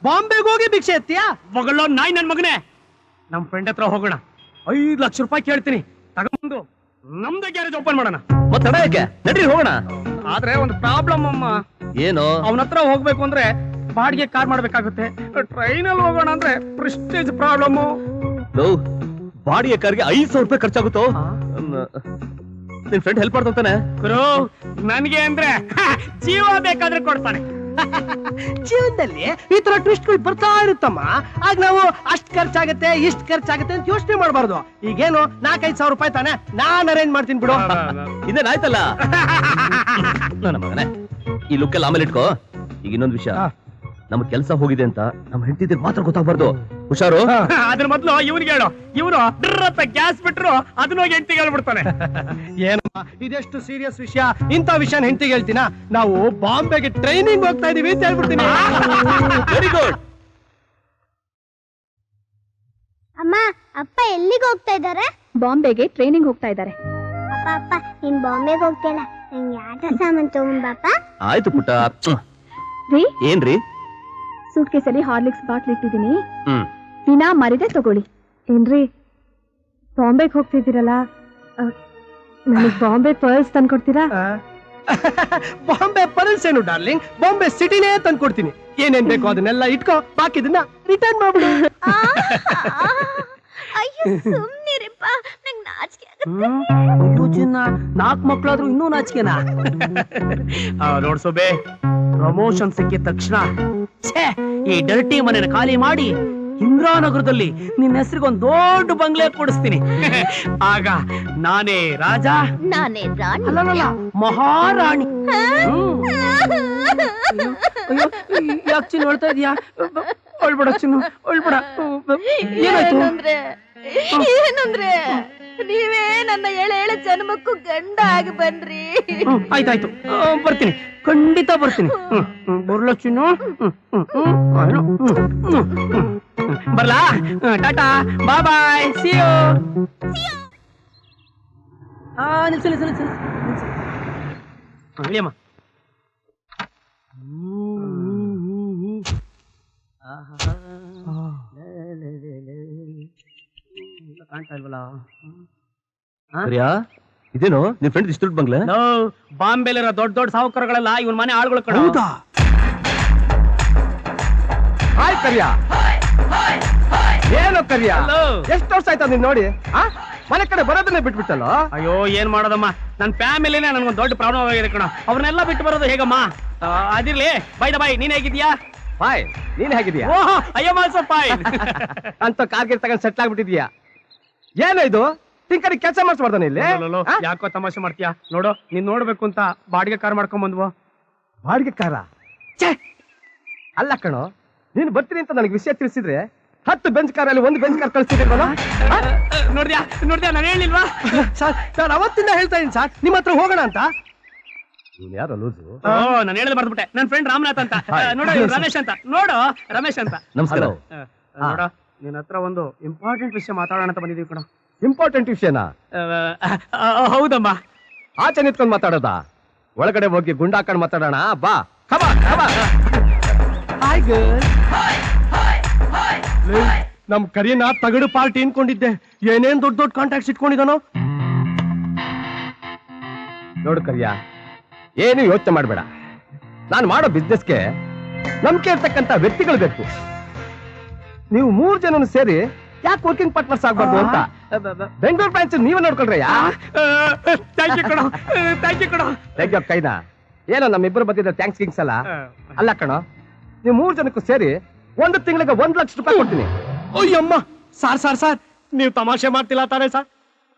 ಬಾಂಬೆಗೆ ಹೋಗಿ ಭಿಕ್ಷೆ ಎತ್ತೀಯಾ? ಹೋಗಲ್ಲೋ ನಾಯಿ ನನ್ ಮಗನೇ. ನಮ್ ಫ್ರೆಂಡ್ ಹತ್ರ ಹೋಗೋಣ. 5 ಲಕ್ಷ ರೂಪಾಯಿ ಕೇಳ್ತೀನಿ, ತಗೊಂಡು ನಮ್ದೇ ಗ್ಯಾರೇಜ್ ಓಪನ್ ಮಾಡೋಣ. ಮತ್ತೆ ತಡ ಯಾಕೆ? ನಡ್ರಿ ಹೋಗೋಣ. ಆದ್ರೆ ಒಂದು ಪ್ರಾಬ್ಲಮ್ ಅಮ್ಮ. ಏನು? ಅವನ ಹತ್ರ ಹೋಗ್ಬೇಕು ಅಂದ್ರೆ ಬಾಡಿಗೆ ಕಾರ್ ಮಾಡ್ಬೇಕಾಗುತ್ತೆ. ಟ್ರೈನ್ ಅಲ್ಲಿ ಹೋಗೋಣ ಅಂದ್ರೆ ಪ್ರೆಸ್ಟೇಜ್ ಪ್ರಾಬ್ಲಮ್. ಬಾಡಿಗೆ ಕಾರ್ಗೆ 5,000 ರೂಪಾಯಿ ಖರ್ಚಾಗುತ್ತೋ? ನಿನ್ ಫ್ರೆಂಡ್ ಹೆಲ್ಪ್ ಮಾಡ್ತಾನೆ. ಗುರು, ನನ್ಗೆ ಅಂದ್ರೆ ಜೀವ ಬೇಕಾದ್ರೆ ಕೊಡ್ತಾನೆ. ಜೀವನದಲ್ಲಿ ಈ ತರ ಟ್ವಿಸ್ಟ್ಗಳು ಬರ್ತಾ ಇರುತ್ತಮ್ಮ. ಆಗ ನಾವು ಅಷ್ಟ್ ಖರ್ಚಾಗತ್ತೆ ಇಷ್ಟ್ ಖರ್ಚಾಗತ್ತೆ ಅಂತ ಯೋಚನೆ ಮಾಡಬಾರ್ದು. ಈಗೇನು 4-5 ಸಾವಿರ ರೂಪಾಯಿ ತಾನೆ, ನಾನ್ ಅರೇಂಜ್ ಮಾಡ್ತೀನಿ ಬಿಡು. ಇದೇನಾಯ್ತಲ್ಲ ನನ್ನ ಮಗನೇ. ಈ ಲುಕ್ಕೆಲ್ಲ ಆಮೇಲೆ ಇಟ್ಕೋ. ಈಗ ಇನ್ನೊಂದು ವಿಷಯ, ನಮ್ ಕೆಲಸ ಹೋಗಿದೆ ಅಂತ ನಮ್ ಹೆಂಡತಿದ್ರೆ ಮಾತ್ರ ಗೊತ್ತಾಗ್ಬಾರ್ದು. ಹುಷಾರು. ಅದ್ರ ಮೊದ್ಲು ಇವ್ನಿಗೆ ಹೇಳು. ಇವನು ಗ್ಯಾಸ್ ಬಿಟ್ರು ಅದನ್ನ ಹೋಗಿ ಹೆಂಡತಿಗೆ ಹೇಳ್ಬಿಡ್ತಾನೆ. ಏನಮ್ಮ ಇದೆಷ್ಟು ಸೀರಿಯಸ್ ವಿಷಯ, ಇಂಥ ವಿಷಯ ಹೆಂಡತಿಗೆ ಹೇಳ್ತೀನ? ನಾವು ಬಾಂಬೆಗೆ ಟ್ರೈನಿಂಗ್ ಹೋಗ್ತಾ ಇದೀವಿ ಅಂತ ಹೇಳ್ಬಿಡ್ತೀನಿ. Very good. ಅಮ್ಮ, ಅಪ್ಪ ಎಲ್ಲಿಗೆ ಹೋಗ್ತಾ ಇದ್ದಾರೆ? ಬಾಂಬೆಗೆ ಟ್ರೈನಿಂಗ್ ಹೋಗ್ತಾ ಇದ್ದಾರೆ. ಅಪ್ಪ ಅಪ್ಪ, ನೀನ್ ಬಾಂಬೆಗೆ ಹೋಗ್ತಿಲ್ಲ, ನಂಗೆ ಆಟ ಸಾಮಾನು ತಗೊಂಡ್ಬಾಪ. ಆಯ್ತು ಪುಟ್ಟ. ರೀ, ಏನ್ರಿ? ಸೂಟ್ ಕೇಸಲ್ಲಿ ಹಾರ್ಲಿಕ್ಸ್ ಬಾಟ್ಲ್ ಇಟ್ಟಿದ್ದೀನಿ, ಹ್ಮ್, ದಿನ ಮರಿದೆ ತಗೊಳ್ಳಿ. ಏನ್ರಿ, ಬಾಂಬೆಗೆ ಹೋಗ್ತಿದ್ದೀರಲ್ಲ, ನನಗ್ ಬಾಂಬೆ ಪರ್ಲ್ಸ್ ತಂದ್ಕೊಡ್ತೀರಾ? ಬಾಂಬೆ ಪರ್ಲ್ಸ್ ಏನು ಡಾರ್ಲಿಂಗ್, ಬಾಂಬೆ ಸಿಟಿನೇ ತಂದ್ಕೊಡ್ತೀನಿ. ಏನೇನ್ ಬೇಕೋ ಅದನ್ನೆಲ್ಲ ಇಟ್ಕೋ, ಬಾಕಿದನ್ನ ರಿಟರ್ನ್ ಮಾಡ್ಬಿಡು. ಅಯ್ಯೋ ಸುಮ್ನಿರಿಪ್ಪ, ನಂಗ್ ನಾಚಿಕೆ ಆಗುತ್ತೆ. 4 ಮಕ್ಳಾದ್ರೂ ಇನ್ನೂ ನಾಚಿಕೆನಾ? ನೋಡ್ಸೋಬೆ, ಪ್ರಮೋಷನ್ ಸಿಕ್ಕಿದ ತಕ್ಷಣ ಈ ಡರ್ಟಿ ಮನೆನ ಖಾಲಿ ಮಾಡಿ ಇಂದ್ರಾನಗರದಲ್ಲಿ ನಿನ್ನ ಹೆಸರಿಗೊಂದು ದೊಡ್ಡ ಬಂಗ್ಲೆ ಕೊಡಿಸ್ತೀನಿ. ಆಗ ನಾನೇ ರಾಜ, ನಾನೇ ರಾಣಿ. ಅಲ್ಲಲ್ಲ ಮಹಾರಾಣಿ. ಯಾಕೆ ಚಿನ್ನು ಹೇಳ್ತಾ ಇದೀಯಾ? ಅಳ್ಬೇಡ ಚಿನ್ನು, ಅಳ್ಬೇಡ. ಏನಾಯ್ತು? ಏನಂದ್ರೆ ನೀವೇ ನನ್ನ ಎಳೆ ಜನ್ಮಕ್ಕೂ ಗಂಡ ಆಗಿ ಬನ್ರಿ. ಆಯ್ತಾಯ್ತು, ಬರ್ತೀನಿ, ಖಂಡಿತ ಬರ್ತೀನಿ. ಬರ್ಲ ಚಿನ್ನು? ಬರ್ಲಾ? ಟಾಟಾ, ಬಾಯ್ ಬಾಯ್, ಸಿ ಯು. ನಿಲ್ಸು. ಇಳಿಯಮ್ಮ. ಕಾಣ್ತಾ ಇಲ್ವಲ್ಲ? ಇದೇನು ನಿನ್ ಫ್ರೆಂಡ್ ಇಷ್ಟು ದೊಡ್ಡ ಬಂಗ್ಲೆ? ಬಾಂಬೆಲಿರೋ ದೊಡ್ಡ ಸಾಹುಕಾರಗಳೆಲ್ಲ ಇವನ್ ಮನೆ ಆಳುಗಳು ಕಣ. ಹಾಯ್ ಕರಿಯ. ಏನು ಕರಿಯ, ಎಷ್ಟು ವರ್ಷ ಆಯ್ತಾ ನೀನ್ ನೋಡಿ? ಮನೆ ಕಡೆ ಬರೋದನ್ನೇ ಬಿಟ್ಬಿಟ್ಟಲ್ಲ. ಅಯ್ಯೋ, ಏನ್ ಮಾಡೋದಮ್ಮ, ನನ್ ಫ್ಯಾಮಿಲಿನೇ ನನ್ಗೊಂದು ದೊಡ್ಡ ಪ್ರಾಬ್ಲಮ್ ಆಗಿದೆ ಕಣ. ಅವ್ರನ್ನೆಲ್ಲ ಬಿಟ್ಟು ಬರೋದು ಹೇಗಮ್ಮ? ಅದಿರ್ಲಿ, ಬಾಯ್ ನೀನ್ ಹೇಗಿದ್ಯಾ? ಬಾಯ್, ನೀನ್ ಹೇಗಿದ್ಯಾ? ಓಹ್, ಅಯ್ಯೋ ಮಾಲ್ಸ ಬಾಯ್. ಅಂತ ಕಾರ್ಗೆ ತಗೊಂಡ್ ಸೆಟ್ಲ್ ಆಗ್ಬಿಟ್ಟಿದ್ಯಾ? ಏನೋ ಇದು, ತಿಂಕರಿ ಕೆಲಸ ಮಾಡಿಸ್ಬಾರ್ದಾನೆ ಇಲ್ಲಿ? ಯಾಕೋ ತಮಾಷೆ ಮಾಡ್ತೀಯಾ? ನೋಡು, ನೀನ್ ನೋಡ್ಬೇಕು ಅಂತ ಬಾಡಿಗೆ ಕಾರ್ ಮಾಡ್ಕೊಂಡ್ ಬಂದ್ವು. ಬಾಡಿಗೆ ಕಾರ? ಅಲ್ಲ ಕಣೋ, ನೀನ್ ಬರ್ತೀನಿ ಅಂತ ನನಗೆ ವಿಷಯ ತಿಳಿಸಿದ್ರೆ 10 ಬೆಂಚ್ ಕಾರಲ್ಲಿ 1 ಬೆಂಚ್ ಕಾರ್ ಕಳಿಸ್ತಿದ್ದೆ. ನೋಡ್ದ್ಯಾ ನಾನು ಹೇಳಿಲ್ವಾ? ಸರ್, ನಾನು ಅವತ್ತಿಂದ ಹೇಳ್ತಾ ಇದೀನಿ ಸರ್, ನಿಮ್ಮ ಹತ್ರ ಹೋಗೋಣ ಅಂತ. ನೀನ್ ಯಾರೋ ಲೂಸು? ನಾನು ಹೇಳದ್ ಬರ್ದ್ಬಿಟ್ಟೆ. ನನ್ ಫ್ರೆಂಡ್ ರಾಮನಾಥ್ ಅಂತ. ನೋಡು, ರಮೇಶ್ ಅಂತ. ನೋಡು, ರಮೇಶ್ ಅಂತ. ನಮಸ್ಕಾರ. ನೋಡ, ನಿನ್ನ ಹತ್ರ ಒಂದು ಇಂಪಾರ್ಟೆಂಟ್ ವಿಷಯ ಮಾತಾಡೋಣ ಅಂತ ಬಂದಿದೀವಿ ಕಣ. ಇಂಪಾರ್ಟೆಂಟ್ ವಿಷಯನಾ? ಹೌದಮ್ಮ. ಆಚೆ ನಿಂತ್ಕೊಂಡ್ ಮಾತಾಡೋದಾ? ಒಳಗಡೆ ಹೋಗಿ ಗುಂಡಾಕೊಂಡ್ ಮಾತಾಡೋಣ ಬಾ. ನಮ್ ಕರಿಯನ ತಗಡು ಪಾರ್ಟಿ ಅನ್ಕೊಂಡಿದ್ದೆ, ಏನೇನ್ ದೊಡ್ಡ ಕಾಂಟ್ಯಾಕ್ಟ್ಸ್ ಇಟ್ಕೊಂಡಿದಾನೋ. ನೋಡು ಕರಿಯ, ಏನು ಯೋಚನೆ ಮಾಡ್ಬೇಡ. ನಾನು ಮಾಡೋ ಬಿಸ್ನೆಸ್ಗೆ ನಂಬಿಕೆ ಇರ್ತಕ್ಕಂತ ವ್ಯಕ್ತಿಗಳು ಬೇಕು. ನೀವು 3 ಜನನು ಸೇರಿ ಯಾಕೆ ವರ್ಕಿಂಗ್ ಪಾರ್ಟ್ನರ್ಸ್ ಆಗ್ಬಾರ್ದು ಅಂತ ಬೆಂಗಳೂರು ಬ್ರಾಂಚ್ ನೀವೇ ನೋಡ್ಕೊಳ್ರಯ್ಯ. ಥ್ಯಾಂಕ್ ಯು ಕೈನಾ ಏನೋ ನಮ್ಮಿಬ್ಬರು ಬಂದಿದ್ದ ಥ್ಯಾಂಕ್ಸ್ ಕಿಂಗ್ಸ್ ಅಲ್ಲ. ಅಲ್ಲ ಕಣೋ, ನೀವು 3 ಜನಕ್ಕೂ ಸೇರಿ 1 ತಿಂಗಳಿಗೆ 1 ಲಕ್ಷ ರೂಪಾಯಿ ಕೊಡ್ತೀನಿ. ಅಯ್ಯಮ್ಮ, ಸಾರ್ ನೀವು ತಮಾಷೆ ಮಾಡ್ತಿಲ್ಲ ತಾನೇ ಸರ್?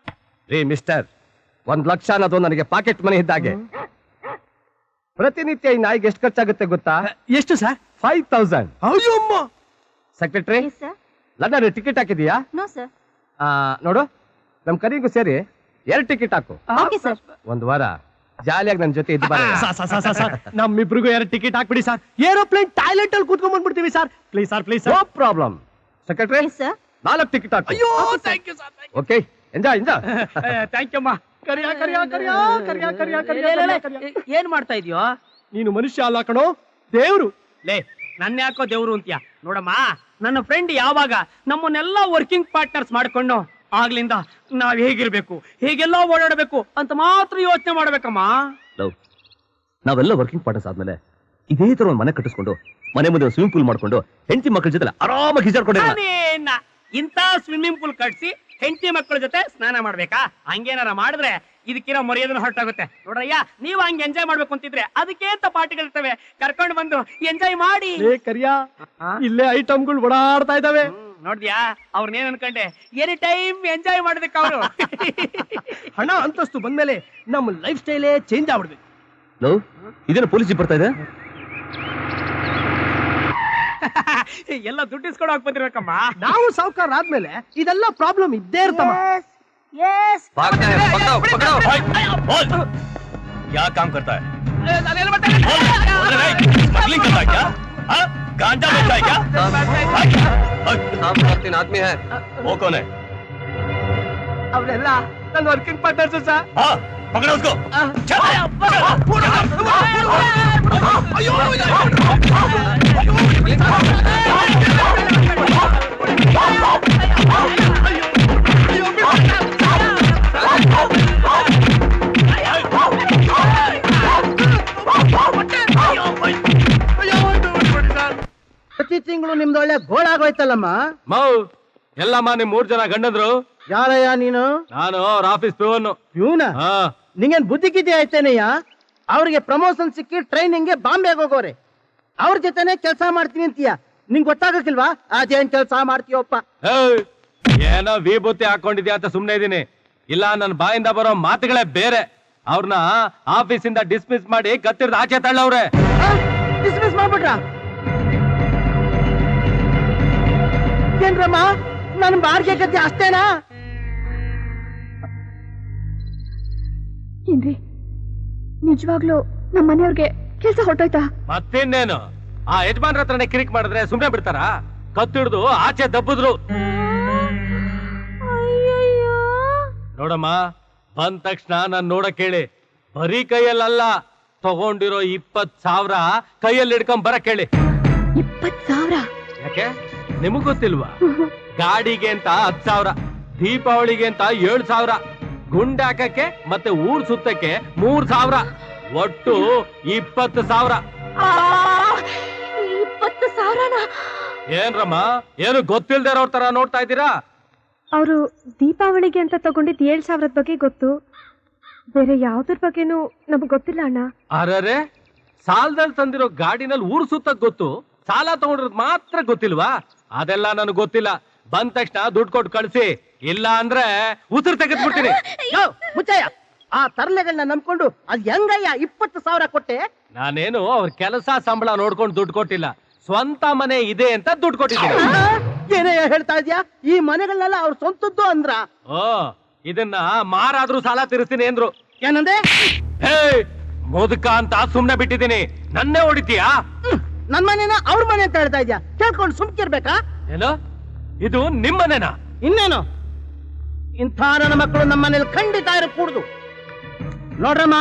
ರೀ ಮಿಸ್ಟರ್, 1 ಲಕ್ಷ ಅನ್ನೋದು ನನಗೆ ಪಾಕೆಟ್ ಮನಿ ಇದ್ದಾಗೆ. ಪ್ರತಿನಿತ್ಯ ಈ ನಾಯಿಗೆ ಎಷ್ಟು ಖರ್ಚಾಗುತ್ತೆ ಗೊತ್ತಾ? ಎಷ್ಟು ಸರ್? 5000. ಅಯ್ಯಮ್ಮ. ಸೆಕ್ರೆಟರಿ, ಲಂಡನ್ ಟಿಕೆಟ್ ಹಾಕಿದೀಯಾ? No sir. ನೋಡು, ನಮ್ ಕರಿಗೂ ಸೇರಿ 2 ಟಿಕೆಟ್ ಹಾಕು. Okay sir. 1 ವಾರ ಜಾಲಿಯಾಗಿ ನನ್ನ ಜೊತೆ ಇದ್ದು ಸರ್ ನಮ್ಮಿಬ್ರಿಗೂ 2 ಟಿಕೆಟ್ ಹಾಕ್ಬಿಡಿ ಸರ್. ಏರೋಪ್ಲೇನ್ ಟಾಯ್ಲೆಟ್ ಅಲ್ಲಿ ಕೂತ್ಕೊಂಡ್ ಬಂದ್ಬಿಡ್ತೀವಿ sir. Please sir. No problem. Secretary sir 4 ticket ಹಾಕಿ. ಅಯ್ಯೋ thank you sir. Okay enjoy. Thank you ಅಮ್ಮ. ಏನ್ ಮಾಡ್ತಾ ಇದೀಯೋ? ನೀನು ಮನುಷ್ಯ ಅಲ್ಲ ಕಣೋ, ದೇವ್ರು. ಲೇ ನನ್ನ ಯಾಕೋ ದೇವ್ರು ಅಂತೀಯ? ನೋಡಮ್ಮ, ನನ್ನ ಫ್ರೆಂಡ್ ಯಾವಾಗ ನಮ್ಮನ್ನೆಲ್ಲ ವರ್ಕಿಂಗ್ ಪಾರ್ಟ್ನರ್ಸ್ ಮಾಡ್ಕೊಂಡು ಆಗ್ಲಿಂದ ನಾವ್ ಹೇಗಿರ್ಬೇಕು, ಹೇಗೆಲ್ಲ ಓಡಾಡಬೇಕು ಅಂತ ಮಾತ್ರ ಯೋಚನೆ ಮಾಡ್ಬೇಕಮ್ಮ. ನಾವೆಲ್ಲ ವರ್ಕಿಂಗ್ ಪಾರ್ಟರ್ಸ್ ಆದ್ಮೇಲೆ ಇದೇ ತರ ಒಂದು ಮನೆ ಕಟ್ಟಿಸ್ಕೊಂಡು ಮನೆ ಮುಂದೆ ಸ್ವಿಮ್ಮಿಂಗ್ ಪೂಲ್ ಮಾಡ್ಕೊಂಡು ಹೆಂಡತಿ ಮಕ್ಕಳ ಜೊತೆ ಆರಾಮಾಗಿ ಹಿಜಾಡ್ಕೊಂಡಿಲ್ಲ. ಇಂತ ಸ್ವಿಮ್ಮಿಂಗ್ ಪೂಲ್ ಕಟ್ಸಿ ಹೆಂಡತಿ ಮಕ್ಕಳ ಜೊತೆ ಸ್ನಾನ ಮಾಡ್ಬೇಕಾ? ಹಂಗೇನಾರ ಮಾಡಿದ್ರೆ ಇದಕ್ಕಿರೋ ಮರ್ಯಾದನ ಹೊರಟಾಗುತ್ತೆ. ನೋಡ್ರಯ್ಯ, ನೀವು ಹಂಗೆ ಎಂಜಾಯ್ ಮಾಡ್ಬೇಕು ಅಂತಿದ್ರೆ ಅದಕ್ಕೆ ಅಂತ ಪಾರ್ಟಿಗಳಿರ್ತವೆ, ಕರ್ಕೊಂಡು ಬಂದು ಎಂಜಾಯ್ ಮಾಡಿ. ಕರಿಯಾ, ಇಲ್ಲೇ ಐಟಮ್ಗಳು ಓಡಾಡ್ತಾ ಇದಾವೆ. ನೋಡ್ದ್ಯಾ ಅವ್ರನ್ನೇನ್ ಅನ್ಕೊಂಡೆ? ಎನಿ ಟೈಮ್ ಎಂಜಾಯ್ ಮಾಡೋದಕ್ಕೆ ಅವರು. ಹಣ ಅಂತಸ್ತು ಬಂದ್ಮೇಲೆ ನಮ್ಮ ಲೈಫ್ ಸ್ಟೈಲೇ ಚೇಂಜ್ ಆಗ್ಬಿಡ್ಬೇಕು. ಇದೇನು ಪೊಲೀಸ್ ಬರ್ತಾ ಇದೆ? ಎಲ್ಲ ದುಡ್ಡು ಇಸ್ಕೊಂಡು ಹೋಗಿ ಬಂದಿರ್ಬೇಕಮ್ಮ. ನಾವು ಸಾವುಕಾರ ಆದ್ಮೇಲೆ ಇದೆಲ್ಲ ಪ್ರಾಬ್ಲಮ್ ಇದ್ದೇ ಇರ್ತಮ್ಮ. क्या काम करता है? स्मगलिंग करता है क्या? गांजा बेचता है क्या? आदमी है. वो कौन है? ಅವರೆಲ್ಲ ನನ್ನ ವರ್ಕಿಂಗ್ ಪಾರ್ಟ್ನರ್ಸ್ ಸರ್. हाँ, पकड़ो उसको. ಪ್ರತಿ ತಿಂಗಳು ನಿಮ್ದು ಒಳ್ಳೆ ಗೋಳಾಗೋಯ್ತಲ್ಲಮ್ಮ. ಮೌ ಎಲ್ಲಮ್ಮ ನಿಮ್ 3 ಜನ ಗಂಡಂದ್ರು. ಯಾರಯ್ಯ ನೀನು? ನಾನು ಅವ್ರ ಆಫೀಸ್ ಪ್ಯೂನ್. ಪ್ಯೂನ? ನಿಂಗೇನ್ ಬುದ್ಧಿ ಗಿದ್ದಿ ಆಯ್ತೇನೆಯ್ಯ? ಅವ್ರಿಗೆ ಪ್ರಮೋಷನ್ ಸಿಕ್ಕಿ ಟ್ರೈನಿಂಗ್ಗೆ ಬಾಂಬೆಗೆ ಹೋಗೋರೆ. ಅವ್ರ ಜೊತೆನೆ ಕೆಲಸ ಮಾಡ್ತೀನಿ ಅಂತೀಯ. ನಿಂಗ್ ಗೊತ್ತಾಗಕ್ಕಿಲ್ವಾ ಅದೇನ್ ಕೆಲಸ ಮಾಡ್ತೀಯಪ್ಪ? ಏನೋ ವಿಭೂತಿ ಹಾಕೊಂಡಿದ್ಯಾ ಅಂತ ಸುಮ್ನೆ ಇದೀನಿ. ಇಲ್ಲ ನನ್ನ ಬಾಯಿಂದ ಬರೋ ಮಾತುಗಳೇ ಬೇರೆ. ಅವ್ರನ್ನ ಆಫೀಸಿಂದ ಡಿಸ್ಮಿಸ್ ಮಾಡಿ ಕತ್ತಿರ್ದ ಆಚೆ ತಳ್ಳವ್ರೆ. ಡಿಸ್ಮಿಸ್ ಮಾಡ್ಬಿಟ್ರ? ಏನ್ರಮ್ಮ ನನ್ ಬಾರ್ಗೆ ಗದ್ದೆ ಅಷ್ಟೇನಾ? ಏನ್ರಿ ನಿಜವಾಗ್ಲೂ ನಮ್ಮ ಮನೆಯವ್ರಿಗೆ ಕೆಲ್ಸ ಹೊರಟೋಯ್ತಾ? ಮತ್ತಿನ್ನೇನು, ಆ ಯಜಮಾನ್ರ ಹತ್ರನೇ ಕಿರಿಕ್ ಮಾಡಿದ್ರೆ ಸುಮ್ನೆ ಬಿಡ್ತಾರ? ಕತ್ತಿಡ್ದು ಆಚೆ ದಬ್ಬುದ್ರು. ನೋಡಮ್ಮ, ಬಂದ ತಕ್ಷಣ ನಾನ್ ನೋಡಕ್ ಹೇಳಿ. ಬರೀ ಕೈಯಲ್ಲ, ತಗೊಂಡಿರೋ 20,000 ಕೈಯಲ್ಲಿ ಹಿಡ್ಕೊಂಡ್ ಬರಕ್ ಹೇಳಿ. 20,000? ಯಾಕೆ ನಿಮಗ್ ಗೊತ್ತಿಲ್ವಾ? ಗಾಡಿಗೆ ಅಂತ 10,000, ದೀಪಾವಳಿಗೆ ಅಂತ 7,000, ಗುಂಡ್ ಹಾಕಕ್ಕೆ ಮತ್ತೆ ಊರ್ ಸುತ್ತಕ್ಕೆ 3,000, ಒಟ್ಟು 20,000. 20,000? ಏನ್ರಮ್ಮ, ಏನು ಗೊತ್ತಿಲ್ದೇ ಇರೋರ್ ತರ ನೋಡ್ತಾ ಇದ್ದೀರಾ? ಅವರು ದೀಪಾವಳಿಗೆ ಅಂತ ತಗೊಂಡಿದ್ 7,000 ಬಗ್ಗೆ ಗೊತ್ತು, ಬೇರೆ ಯಾವ್ದ್ರ ಬಗ್ಗೆನೂ ನಮಗ್ ಗೊತ್ತಿಲ್ಲ ಅಣ್ಣ. ಅರರೆ, ಸಾಲದಲ್ಲಿ ತಂದಿರೋ ಗಾಡಿನಲ್ಲಿ ಊರ್ ಸುತ್ತಕ್ ಗೊತ್ತು, ಸಾಲ ತಗೊಂಡಿರೋದ್ ಮಾತ್ರ ಗೊತ್ತಿಲ್ವಾ? ಅದೆಲ್ಲ ನನಗ್ ಗೊತ್ತಿಲ್ಲ. ಬಂದ ತಕ್ಷಣ ದುಡ್ಡು ಕೊಟ್ಟು ಕಳ್ಸಿ, ಇಲ್ಲ ಅಂದ್ರೆ ಉಸಿರು ತೆಗೆದ್ಬಿಡ್ತೀನಿ. ಮುಚ್ಚಯ್ಯ, ಆ ತರ್ಲೆಗಳನ್ನ ನಂಬ್ಕೊಂಡು ಅದ್ ಹೆಂಗಯ್ಯ 20,000 ಕೊಟ್ಟೆ? ನಾನೇನು ಅವ್ರ ಕೆಲಸ ಸಂಬಳ ನೋಡ್ಕೊಂಡು ದುಡ್ಡು ಕೊಟ್ಟಿಲ್ಲ, ಸ್ವಂತ ಮನೆ ಇದೆ ಅಂತ ದುಡ್ಡು ಕೊಟ್ಟಿದ್ದೀನಿ. ಏನಯ್ಯ ಹೇಳ್ತಾ ಇದ್ಯಾ? ಈ ಮನೆಗಳನ್ನೆಲ್ಲ ಅವ್ರ ಸ್ವಂತದ್ದು ಅಂದ್ರ? ಓ, ಇದನ್ನ ಮಾರಾದ್ರೂ ಸಾಲ ತೀರಿಸ್ತೀನಿ ಅಂದ್ರು. ಏನಂದೆ? ಹೇ ಮುದುಕ ಅಂತ ಸುಮ್ನೆ ಬಿಟ್ಟಿದ್ದೀನಿ, ನನ್ನೇ ಹೊಡಿತೀಯಾ? ನನ್ ಮನೇನ ಅವ್ರ ಮನೆ ಅಂತ ಹೇಳ್ತಾ ಇದ್ಯಾ? ಕೇಳ್ಕೊಂಡು ಸುಮ್ಕಿರ್ಬೇಕಾ? ಏನು, ಇದು ನಿಮ್ಮನೇನಾ? ಇನ್ನೇನು, ಇಂಥ ನನ್ನ ಮಕ್ಕಳು ನಮ್ಮ ಮನೇಲಿ ಖಂಡಿತ ಇರಕೂಡ್ದು. ನೋಡ್ರಮ್ಮ,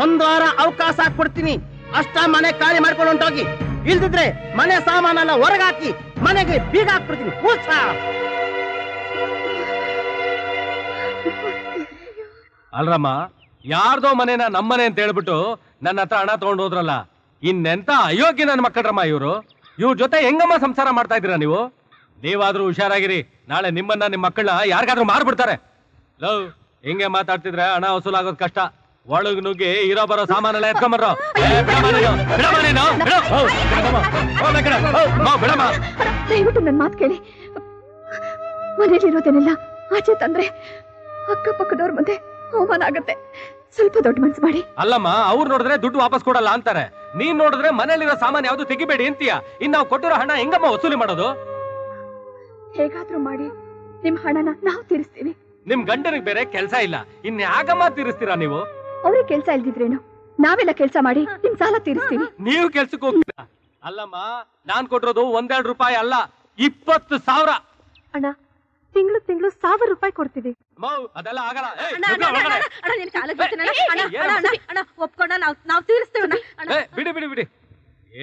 1 ವಾರ ಅವಕಾಶ ಕೊಡ್ತೀನಿ. ಅಷ್ಟ ಮನೆ ಖಾಲಿ ಮಾಡ್ಕೊಂಡು ಹೊಂಟೋಗಿ. ಇಲ್ದಿದ್ರೆ ಮನೆ ಸಾಮಾನೆಲ್ಲ ಹೊರಗಾಕಿ ಮನೆಗೆ ಬೀಗ ಹಾಕ್ಬಿಡ್ತೀನಿ. ಅಲ್ರಮ್ಮ, ಯಾರ್ದೋ ಮನೇನ ನಮ್ಮನೆ ಅಂತ ಹೇಳ್ಬಿಟ್ಟು ನನ್ನ ಹತ್ರ ಹಣ ತಗೊಂಡು ಹೋದ್ರಲ್ಲ, ಇನ್ನೆಂತ ಅಯೋಗ್ಯ ನನ್ನ ಮಕ್ಕಳ್ರಮ್ಮ ಇವ್ರು. ಇವ್ರ ಜೊತೆ ಹೆಂಗಮ್ಮ ಸಂಸಾರ ಮಾಡ್ತಾ ಇದ್ದೀರಾ ನೀವು? ನೀವಾದ್ರೂ ಹುಷಾರಾಗಿರಿ, ನಾಳೆ ನಿಮ್ಮನ್ನ ನಿಮ್ಮ ಮಕ್ಕಳನ್ನ ಯಾರಿಗಾದ್ರೂ ಮಾರ್ಬಿಡ್ತಾರೆ. ಲವ್, ಹಿಂಗೆ ಮಾತಾಡ್ತಿದ್ರೆ ಹಣ ವಸೂಲಾಗೋದ್ ಕಷ್ಟ. ಒಳಗ್ ನುಗ್ಗಿ ಇರೋ ಬರೋ ಸಾಮಾನೆಲ್ಲ ಎತ್ಕೊಂಬರ್ರೋ. ದಯವಿಟ್ಟು ನನ್ ಮಾತು ಕೇಳಿ. ಮನೇಲಿರೋದೇನೆಲ್ಲ ಆಚೆ ತಂದ್ರೆ ಅಕ್ಕಪಕ್ಕದವ್ರ ಮುಂದೆ ಅವಮಾನ ಆಗತ್ತೆ. ಸ್ವಲ್ಪ ದೊಡ್ಡ ಮನ್ಸು ಮಾಡಿ. ಅಲ್ಲಮ್ಮ, ಅವ್ರು ನೋಡಿದ್ರೆ ದುಡ್ಡು ವಾಪಸ್ ಕೊಡಲ್ಲ ಅಂತಾರೆ, ನೀನ್ ನೋಡಿದ್ರೆ ಮನೇಲಿರೋ ಸಾಮಾನು ಯಾವ್ದು ತೆಗಿಬೇಡಿ ಅಂತೀಯ. ಇನ್ ನಾವು ಕೊಟ್ಟಿರೋ ಹಣ ಹೆಂಗಮ್ಮ ವಸೂಲಿ ಮಾಡೋದು? ಹೇಗಾದ್ರೂ ಮಾಡಿ ನಿಮ್ ಹಣನ ನಾವು ತೀರಿಸ್ತೀವಿ. ನಿಮ್ ಗಂಡನಿಗೆ ಬೇರೆ ಕೆಲ್ಸ ಇಲ್ಲ, ಇನ್ ಯಾಗಮ್ಮ ತೀರಿಸ್ತೀರಾ ನೀವು? ಅವ್ರಿಗೆ ಕೆಲ್ಸ ಇಲ್ದಿದ್ರೇನು, ನಾವೆಲ್ಲ ಕೆಲ್ಸ ಮಾಡಿ ನಿಮ್ ಸಾಲ ತೀರಿಸ್ತೀವಿ. ನೀವು ಕೆಲ್ಸಕ್ಕೆ ಹೋಗ್ತೀರಾ? ಅಲ್ಲಮ್ಮ, ನಾನ್ ಕೊಟ್ಟಿರೋದು 1-2 ರೂಪಾಯಿ ಅಲ್ಲ, 20,000. ಅಣ್ಣ, ತಿಂಗಳು 1,000 ರೂಪಾಯಿ ಕೊಡ್ತೀವಿ. ಅದೆಲ್ಲ ಆಗಲ್ಲ. ಏಯ್, ಅಣ್ಣ, ನುಗ್ಗು ಅಣ್ಣ, ಒಳಗಡೆ. ಅಣ್ಣ, ನಿನ್ ಕಾಲಿಗೆ ಬೀಳ್ತೀನಿ ಅಣ್ಣ. ಅಣ್ಣ, ಅಣ್ಣ, ಅಣ್ಣ, ಅಣ್ಣ, ಒಪ್ಕೊಂಡ ನಾವ್ ತೀರಿಸ್ತೀವಿ ಅಣ್ಣ. ಏ, ಬಿಡಿ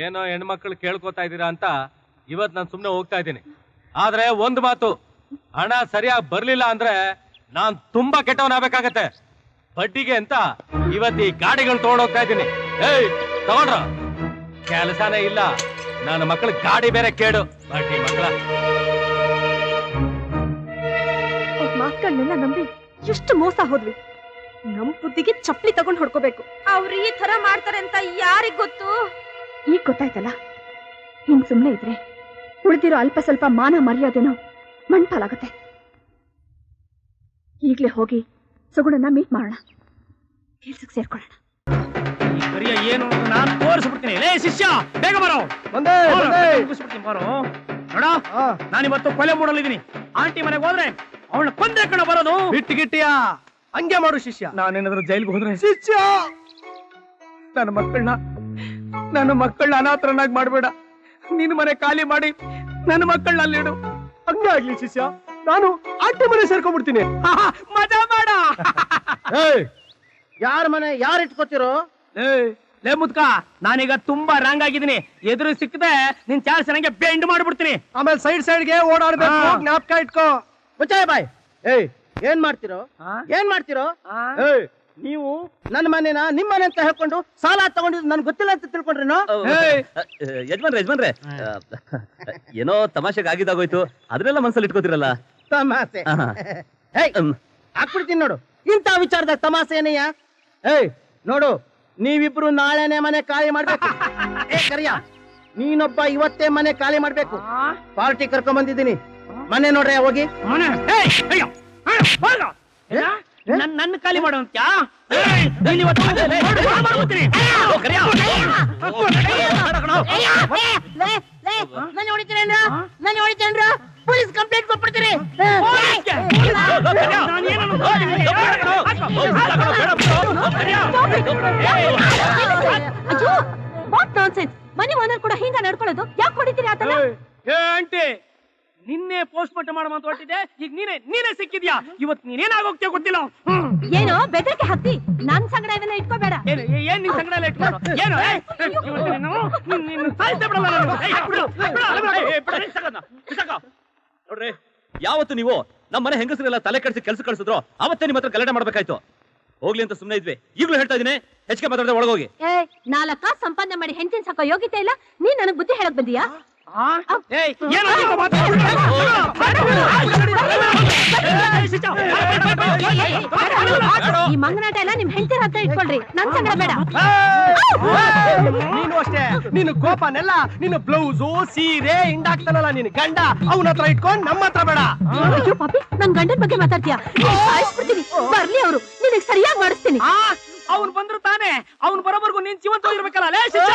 ಏನೋ ಹೆಣ್ಮಕ್ಳು ಕೇಳ್ಕೊತಾ ಇದೀರಾ ಅಂತ ಇವತ್ ನಾನು ಸುಮ್ನೆ ಹೋಗ್ತಾ ಇದ್ದೀನಿ. ಆದ್ರೆ ಒಂದ್ ಮಾತು, ಹಣ ಸರಿಯಾಗಿ ಬರ್ಲಿಲ್ಲ ಅಂದ್ರೆ ನಾನ್ ತುಂಬಾ ಕೆಟ್ಟವನಾಗಬೇಕಾಗತ್ತೆ. ಬಡ್ಡಿಗೆ ಅಂತ ಇವತ್ತು ಈ ಗಾಡಿಗಳು ತಗೊಂಡೋಗ್ತಾ ಇದ್ದೀನಿ. ಏಯ್, ತಗೊಂಡ್ರ? ಕೆಲಸನೇ ಇಲ್ಲ, ನನ್ನ ಮಕ್ಕಳ ಗಾಡಿ ಬೇರೆ ಕೇಡು. ಬಡ್ಡಿ ಮಕ್ಕಳ ಮಾತುಗಳನ್ನೆಲ್ಲ ನಂಬಿ ಎಷ್ಟು ಮೋಸ ಹೋದ್ವಿ. ನಮ್ ಬುದ್ಧಿಗೆ ಚಪ್ಪಲಿ ತಗೊಂಡ್ ಹೊಡ್ಕೋಬೇಕು. ಅವ್ರು ಈ ತರ ಮಾಡ್ತಾರೆ ಅಂತ ಯಾರಿಗ್ ಗೊತ್ತು? ಈಗ ಗೊತ್ತಾಯ್ತಲ್ಲ, ಹಿಂಗ್ ಸುಮ್ನೆ ಇದ್ರೆ ಉಳಿದಿರೋ ಅಲ್ಪ ಸ್ವಲ್ಪ ಮಾನ ಮರ್ಯಾದೆನೋ ಮಣ್ಪಾಲಾಗತ್ತೆ. ಈಗ್ಲೇ ಹೋಗಿ ಸುಗುಣನ ಮೀಟ್ ಮಾಡೋಣ, ಕೆಲ್ಸಕ್ಕೆ ಸೇರ್ಕೊಳ್ಳೋಣ. ಈ ಕರಿಯ ಏನು ಅಂತ ನಾನ್ ತೋರಿಸ್ಬಿಡ್ತೀನಿ. ಲೇ ಶಿಷ್ಯ, ಬೇಗ ಬರೋ. ಮುಗಿಸ್ಬಿಡ್ತೀನಿ ಬಾರೋ. ನೋಡ, ನಾನಿವತ್ತು ಕೊಲೆ ಮೂಡಲಿದ್ದೀನಿ. ಆಂಟಿ ಮನೆಗೆ ಹೋದ್ರೆ ಅವಳ ಕೊಂದೆ ಕಣ ಬರೋದು. ಬಿಟ್ಟಿಗಿಟ್ಟಿಯಾ ಹಂಗೆ ಮಾಡು ಶಿಷ್ಯ. ನಾನೇನಾದ್ರೂ ಜೈಲ್ಗೆ ಹೋದ್ರೆ ಶಿಷ್ಯ, ನನ್ನ ಮಕ್ಕಳನ್ನ ಅನಾಥರನ್ನಾಗಿ ಮಾಡ್ಬೇಡ. ನಿನ್ ಮನೆ ಖಾಲಿ ಮಾಡಿ ನನ್ನ ಮಕ್ಕಳನ್ನ ಅಲ್ಲಿಡು. ಹಂಗೆ ಆಗ್ಲಿ ಶಿಷ್ಯ, ನಾನು ಆಂಟಿ ಮನೆ ಸೇರ್ಕೊಂಡ್ಬಿಡ್ತೀನಿ. ಮಜಾ ಮಾಡ. ಯಾರ ಮನೆ ಯಾರು ಇಟ್ಕೋತಿರೋ? ಲೇ ಮುದ್ಕ, ನಾನೀಗ ತುಂಬಾ ರಾಂಗ್ ಆಗಿದ್ದೀನಿ. ಎದುರು ಸಿಕ್ಕದೆ ನಿನ್ ಚಾರ್ಜ್ ನನಗೆ ಬೆಂಡ್ ಮಾಡ್ಬಿಡ್ತೀನಿ. ಆಮೇಲೆ ಸೈಡ್ಗೆ ಓಡಾಡ್ಬೇಕು, ಜ್ಞಾಪಕ ಇಟ್ಕೋ. ಮುಚ್ಚಾಯ ಬಾಯ್. ಏನ್ ಮಾಡ್ತಿರೋ? ಏಯ್, ನೀವು ನನ್ನ ಮನೆನ ನಿಮ್ ಮನೆ ಅಂತ ಹೇಳ್ಕೊಂಡು ಸಾಲ ತಗೊಂಡಿದ್ದು ನನ್ಗೆ ಗೊತ್ತಿಲ್ಲ ಅಂತ ತಿಳ್ಕೊಂಡ್ರೇನೋ? ಯಜಮಾನ್ರೆ ಏನೋ ತಮಾಷೆಗೆ ಆಗಿದ್ದಾಗೋಯ್ತು, ಅದನ್ನೆಲ್ಲ ಮನ್ಸಲ್ಲಿ ಇಟ್ಕೋತಿರಲ್ಲ. ತಮಾಷೆ ಹಾಕ್ಬಿಡ್ತೀನಿ ನೋಡು. ಇಂಥ ವಿಚಾರದಾಗ ತಮಾಷೆ ಏನಯ್ಯ? ನೋಡು, ನೀವಿಬ್ರು ನಾಳೆನೆ ಮನೆ ಖಾಲಿ ಮಾಡ್ಬೇಕು. ಕರಿಯ, ನೀನೊಬ್ಬ ಇವತ್ತೇ ಮನೆ ಖಾಲಿ ಮಾಡ್ಬೇಕು. ಪಾರ್ಟಿ ಕರ್ಕೊಂಡ್ ಬಂದಿದ್ದೀನಿ. ಮನೆ ನೋಡ್ರಿ, ಹೋಗಿ. ನನ್ನ ಖಾಲಿ ಮಾಡುವಂತ್ಯ? ನಾನು ಹೊಡಿತೇನ್ರ ಪೊಲೀಸ್ ಕಂಪ್ಲೇಂಟ್ ಕೊಟ್ಬಿಡ್ತೀನಿ. ಅಯ್ಯೋ, ವಾಟ್ ನಾನ್ಸೆನ್ಸ್! ಮನೆ ಓನರ್ ಕೂಡ ಹಿಂಗ ನಡ್ಕೊಳ್ಳೋದು? ಯಾಕೆ ಹೊಡಿತೀರಿ ಆತನ? ಆಂಟಿ, ನಿನ್ನೆ ಪೋಸ್ಟ್ ಮಾರ್ಟಮ್ ಮಾಡುವಂತ ಹೊರಟಿದೆ. ಈಗ ನೀನೇ ಸಿಕ್ಕಿದ್ಯಾ? ಇವತ್ತು ನೀನೇನಾಗೋಗ್ತೀಯ ಗೊತ್ತಿಲ್ಲ. ಏನೋ ಬೆದರಿಕೆ ಹಾಕ್ತಿ? ನನ್ ಸಂಗಡ ಇದನ್ನ ಇಟ್ಕೋಬೇಡ. ಏನ್ ನಿನ್ ಸಂಗಡ ಎಲ್ಲ ಇಟ್ಕೊಂಡು ಏನು? ನೋಡ್ರಿ, ಯಾವತ್ತು ನೀವು ನಮ್ಮ ಮನೆ ಹೆಂಗಸರೆಲ್ಲ ತಲೆ ಕೆಡಿಸಿ ಕೆಲಸ ಕಳ್ಸಿದ್ರು ಅವತ್ತೇ ನಿಮ್ಮ ಹತ್ರ ಗಲಾಟೆ ಮಾಡ್ಬೇಕಾಯ್ತು. ಹೋಗ್ಲಿ ಅಂತ ಸುಮ್ಮನೆ ಇದ್ವಿ. ಈಗಲೂ ಹೇಳ್ತಾ ಇದೀನಿ, ಹೆಚ್ಚಿಗೆ ಮಾತಾಡದೆ ಒಳಗೋಗಿ. 4 ಕಾಸು ಸಂಪಾದನೆ ಮಾಡಿ ಹೆಂಡತಿನ ಸಾಕೋ ಯೋಗ್ಯತೆ ಇಲ್ಲ. ನೀನ್ ನನಗ್ ಬುದ್ಧಿ ಹೇಳಕ್ ಬಂದಿಯಾ? ಈ ಮಂಗನಾಟ ಎಲ್ಲ ನಿಮ್ ಹೆಂಡತಿರ ಹತ್ರ ಇಟ್ಕೊಳ್ರಿ, ನನ್ ಸಂಗಡ ಬೇಡ. ನೀನು ಅಷ್ಟೇ, ನೀನು ಕೋಪನೆಲ್ಲ ನಿನ್ನ ಬ್ಲೌಸು ಸೀರೆ ಹಿಂಡಾಕ್ತಾನಲ್ಲ ನಿನ್ ಗಂಡ, ಅವನ ಹತ್ರ ಇಟ್ಕೊಂಡ್ ನಮ್ಮ ಹತ್ರ ಬೇಡ. ಅಯ್ಯೋ ಪಾಪಿ, ನನ್ ಗಂಡನ ಬಗ್ಗೆ ಮಾತಾಡ್ತೀಯಾ? ಸಾಯಿಸ್ಬಿಡ್ತೀನಿ. ಬರ್ಲಿ ಅವರು, ನಿನಗ್ ಸರಿಯಾಗಿ ಮಾಡಿಸ್ತೀನಿ. ಅವ್ನು ಬಂದ್ರು ತಾನೆ, ಅವ್ನು ಬರೋವರೆಗೂ ನೀನ್ ಜೀವಂತ ಇರ್ಬೇಕಲ್ಲ. ಲೇ ಶಿಷ್ಯ,